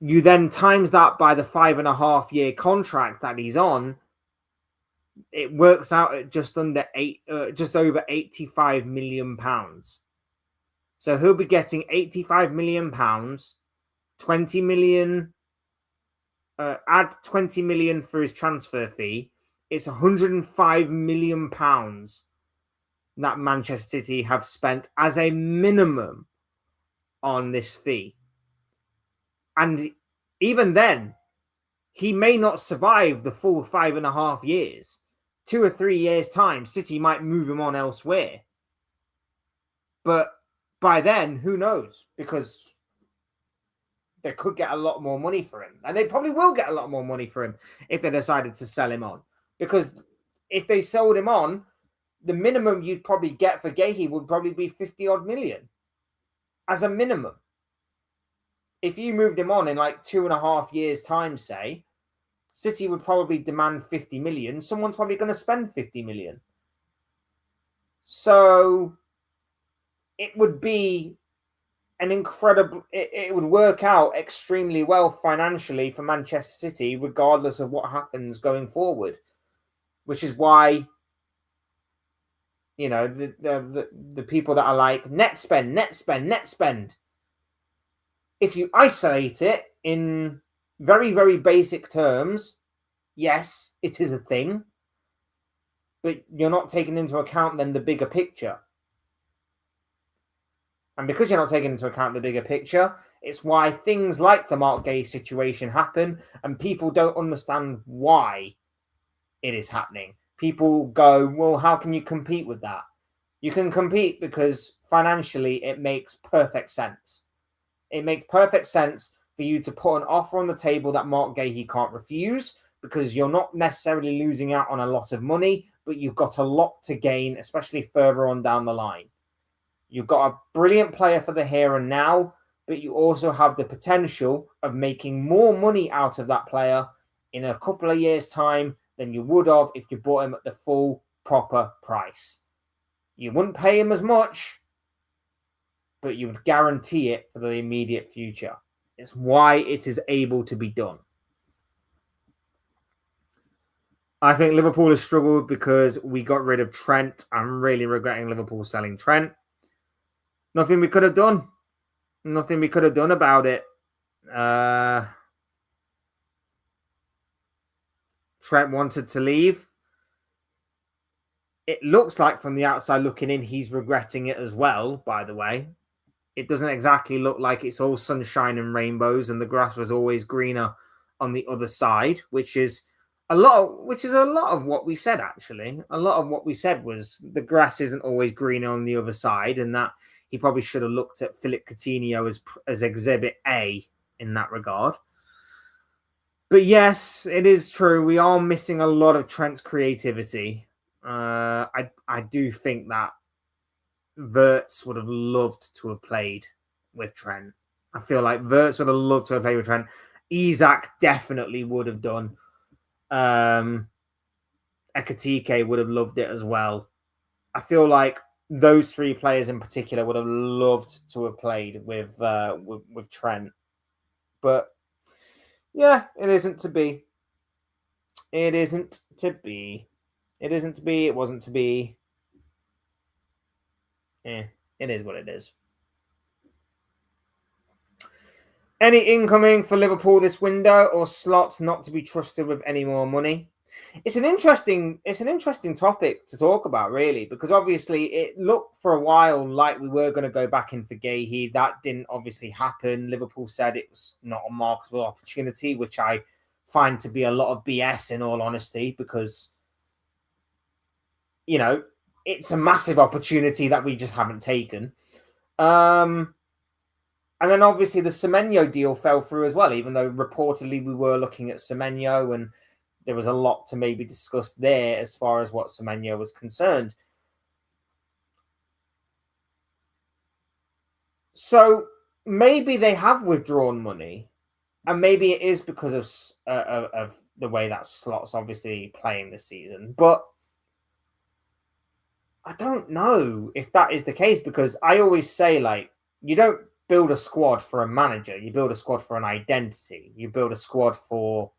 You then times that by the 5.5-year contract that he's on, it works out at just over £85 million. So he'll be getting £85 million, 20 million, add 20 million for his transfer fee. It's £105 million that Manchester City have spent as a minimum on this fee. And even then, he may not survive the full 5.5 years. 2 or 3 years' time, City might move him on elsewhere. But by then, who knows? Because they could get a lot more money for him. And they probably will get a lot more money for him if they decided to sell him on. Because if they sold him on, the minimum you'd probably get for Gahey would probably be 50-odd million. As a minimum. If you moved him on in like 2.5 years' time, say, City would probably demand 50 million. Someone's probably going to spend 50 million. So it would be an incredible... It would work out extremely well financially for Manchester City, regardless of what happens going forward. Which is why, you know, the people that are like, net spend. If you isolate it in very, very basic terms, yes, it is a thing. But you're not taking into account then the bigger picture. And because you're not taking into account the bigger picture, it's why things like the Mark Gahey situation happen and people don't understand why it is happening. People go, well, how can you compete with that? You can compete because financially it makes perfect sense. It makes perfect sense for you to put an offer on the table that Mark Gahey can't refuse because you're not necessarily losing out on a lot of money, but but you've got a lot to gain, especially further on down the line. You've got a brilliant player for the here and now, but you also have the potential of making more money out of that player in a couple of years' time than you would have if you bought him at the full proper price. You wouldn't pay him as much, but you would guarantee it for the immediate future. It's why it is able to be done. I think Liverpool has struggled because we got rid of Trent. I'm really regretting Liverpool selling Trent. Nothing we could have done. Nothing we could have done about it. Trent wanted to leave. It looks like from the outside looking in, he's regretting it as well, by the way. It doesn't exactly look like it's all sunshine and rainbows and the grass was always greener on the other side, which is a lot of what we said, actually. A lot of what we said was the grass isn't always greener on the other side, and that he probably should have looked at Philip Coutinho as Exhibit A in that regard. But yes, it is true. We are missing a lot of Trent's creativity. I do think that Wirtz would have loved to have played with Trent. I feel like Wirtz would have loved to have played with Trent. Isak definitely would have done. Ekitike would have loved it as well. I feel like those three players in particular would have loved to have played with Trent. But yeah, it isn't to be. It isn't to be. It isn't to be. It wasn't to be. It is what it is. Any incoming for Liverpool this window, or Slots not to be trusted with any more money? It's an interesting topic to talk about, really, because obviously it looked for a while like we were going to go back in for Gahey. That didn't obviously happen. Liverpool said it was not a marketable opportunity, which I find to be a lot of BS in all honesty, because, you know, it's a massive opportunity that we just haven't taken. And then obviously the Semenyo deal fell through as well, even though reportedly we were looking at Semenyo and there was a lot to maybe discuss there as far as what Semenyo was concerned. So maybe they have withdrawn money, and maybe it is because of the way that Slot's obviously playing this season. But I don't know if that is the case, because I always say, like, you don't build a squad for a manager. You build a squad for an identity. You build a squad for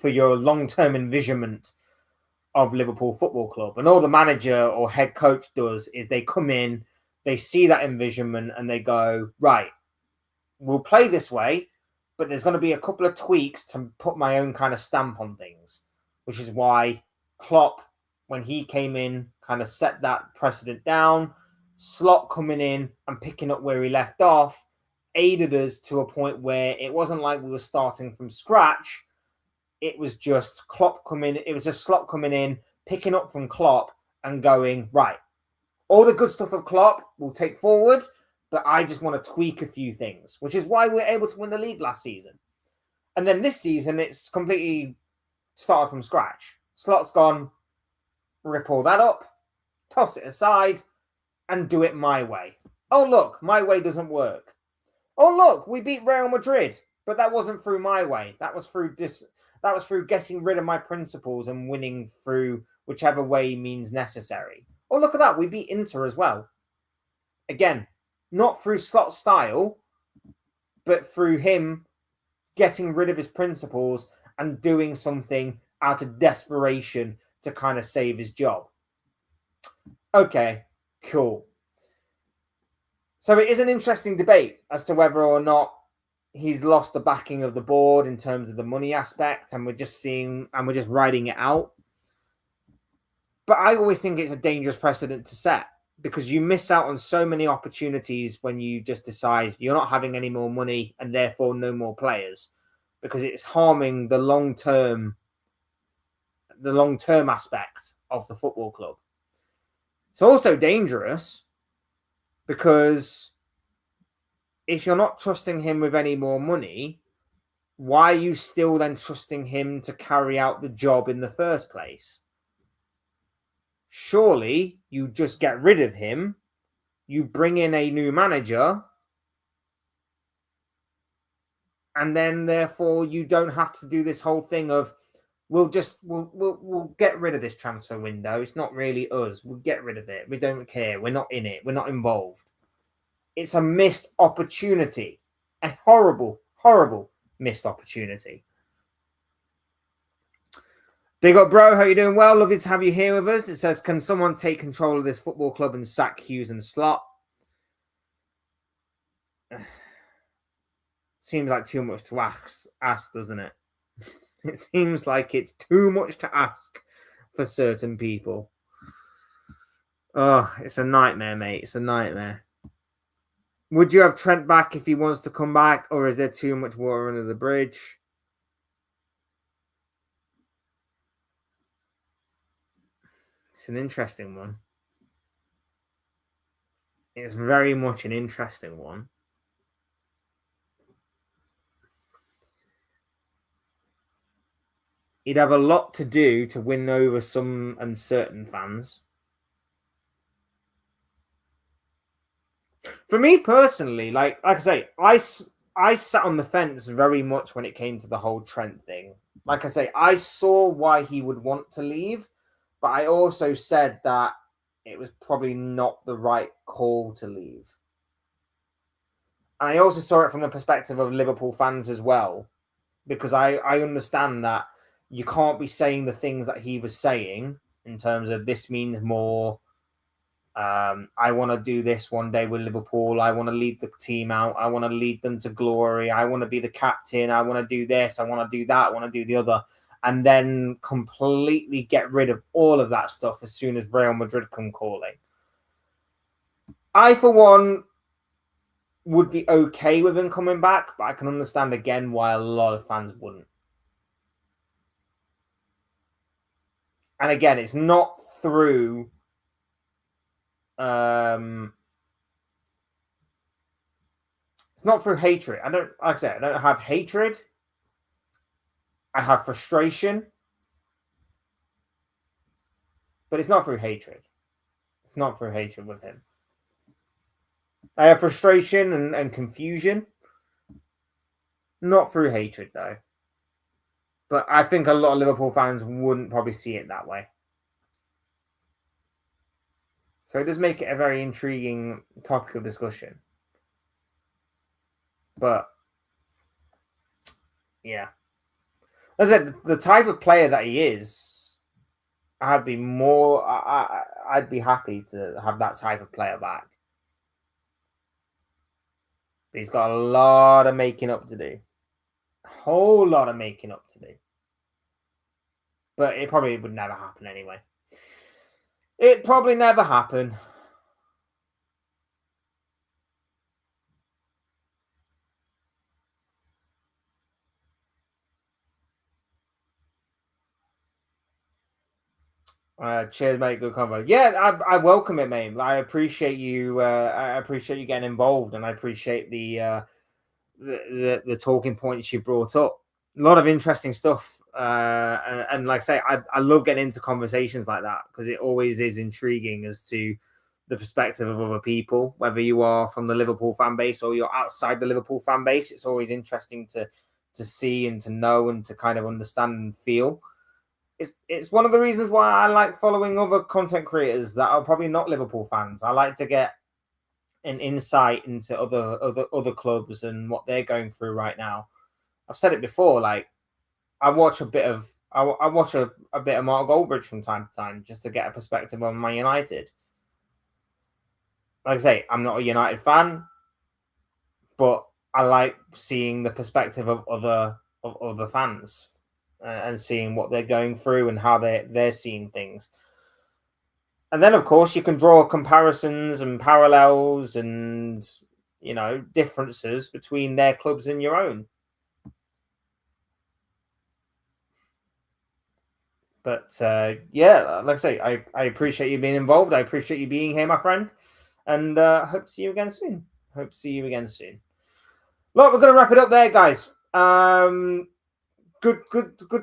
your long-term envisionment of Liverpool Football Club. And all the manager or head coach does is they come in, they see that envisionment, and they go, right, we'll play this way, but there's going to be a couple of tweaks to put my own kind of stamp on things, which is why Klopp, when he came in, kind of set that precedent down. Slot coming in and picking up where he left off aided us to a point where it wasn't like we were starting from scratch. It was just Klopp coming. It was just Slot coming in, picking up from Klopp and going, right, all the good stuff of Klopp we'll take forward, but I just want to tweak a few things, which is why we're able to win the league last season. And then this season, it's completely started from scratch. Slot's gone, rip all that up, toss it aside, and do it my way. Oh, look, my way doesn't work. Oh, look, we beat Real Madrid, but that wasn't through my way. That was through getting rid of my principles and winning through whichever way means necessary. Oh, look at that. We beat Inter as well. Again, not through Slot style, but through him getting rid of his principles and doing something out of desperation to kind of save his job. Okay, cool. So it is an interesting debate as to whether or not he's lost the backing of the board in terms of the money aspect, and we're just riding it out. But I always think it's a dangerous precedent to set, because you miss out on so many opportunities when you just decide you're not having any more money and therefore no more players, because it's harming the long-term aspect of the football club. It's also dangerous because if you're not trusting him with any more money, why are you still then trusting him to carry out the job in the first place? surely you just get rid of him, you bring in a new manager, and then therefore you don't have to do this whole thing of we'll get rid of this transfer window. It's not really us. We'll get rid of it. We don't care. We're not in it. We're not involved. It's a missed opportunity. A horrible, horrible missed opportunity. Big up, bro. How you doing? Well, lovely to have you here with us. It says, can someone take control of this football club and sack Hughes and Slot? Seems like too much to ask, doesn't it? It seems like it's too much to ask for certain people. Oh, it's a nightmare, mate. It's a nightmare. Would you have Trent back if he wants to come back, or is there too much water under the bridge? It's an interesting one. It's very much an interesting one. He'd have a lot to do to win over some uncertain fans. For me personally, like I say, I sat on the fence very much when it came to the whole Trent thing. Like I say, I saw why he would want to leave, but I also said that it was probably not the right call to leave. And I also saw it from the perspective of Liverpool fans as well, because I understand that you can't be saying the things that he was saying in terms of this means more. I want to do this one day with Liverpool. I want to lead the team out. I want to lead them to glory. I want to be the captain. I want to do this. I want to do that. I want to do the other. And then completely get rid of all of that stuff as soon as Real Madrid come calling. I, for one, would be okay with him coming back, but I can understand again why a lot of fans wouldn't. And again, it's not through it's not through hatred. Like I said, I don't have hatred. I have frustration. But it's not through hatred. It's not through hatred with him. I have frustration and confusion. Not through hatred, though. But I think a lot of Liverpool fans wouldn't probably see it that way. So it does make it a very intriguing topic of discussion. But, yeah. As I said, the type of player that he is, I'd be happy to have that type of player back. But he's got a lot of making up to do. A whole lot of making up to do. But it probably would never happen anyway. It probably never happen. Cheers, mate. Good convo. Yeah, I welcome it, mate. I appreciate you. I appreciate you getting involved, and I appreciate the talking points you brought up. A lot of interesting stuff. And like I say, I love getting into conversations like that because it always is intriguing as to the perspective of other people, whether you are from the Liverpool fan base or you're outside the Liverpool fan base. It's always interesting to see and to know and to kind of understand and feel. It's one of the reasons why I like following other content creators that are probably not Liverpool fans. I like to get an insight into other clubs and what they're going through right now. I've said it before, like I watch a bit of Mark Goldbridge from time to time just to get a perspective on Man United. Like I say, I'm not a United fan, but I like seeing the perspective of other fans and seeing what they're going through and how they're seeing things. And then, of course, you can draw comparisons and parallels and, differences between their clubs and your own. But, yeah, like I say, I appreciate you being involved. I appreciate you being here, my friend. And hope to see you again soon. Look, we're going to wrap it up there, guys. Good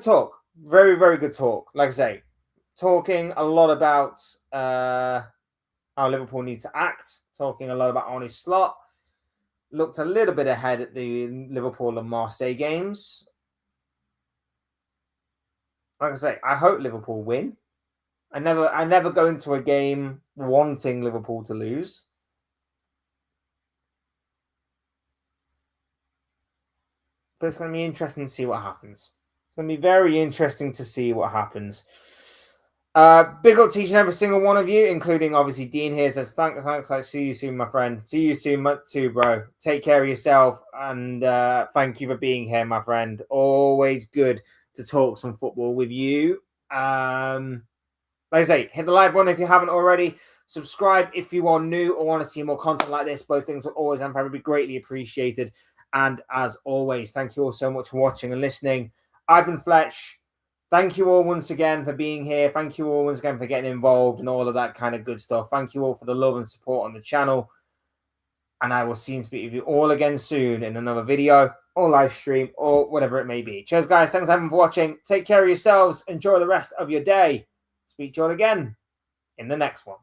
talk. Very, very good talk. Like I say, talking a lot about how Liverpool need to act, talking a lot about Arne Slot. Looked a little bit ahead at the Liverpool and Marseille games. Like I say, I hope Liverpool win. I never go into a game wanting Liverpool to lose. But it's going to be interesting to see what happens. It's going to be very interesting to see what happens. Big up to each and every single one of you, including obviously Dean here. Says thanks. I see you soon, my friend. See you soon too, bro. Take care of yourself, and thank you for being here, my friend. Always good to talk some football with you. Like I say, hit the like button if you haven't already. Subscribe if you are new or want to see more content like this. Both things will always and forever be greatly appreciated. And as always, thank you all so much for watching and listening. I've been Fletch. Thank you all once again for being here. Thank you all once again for getting involved and all of that kind of good stuff. Thank you all for the love and support on the channel. And I will see and speak with you all again soon in another video or live stream or whatever it may be. Cheers, guys. Thanks everyone for watching. Take care of yourselves. Enjoy the rest of your day. Speak to you all again in the next one.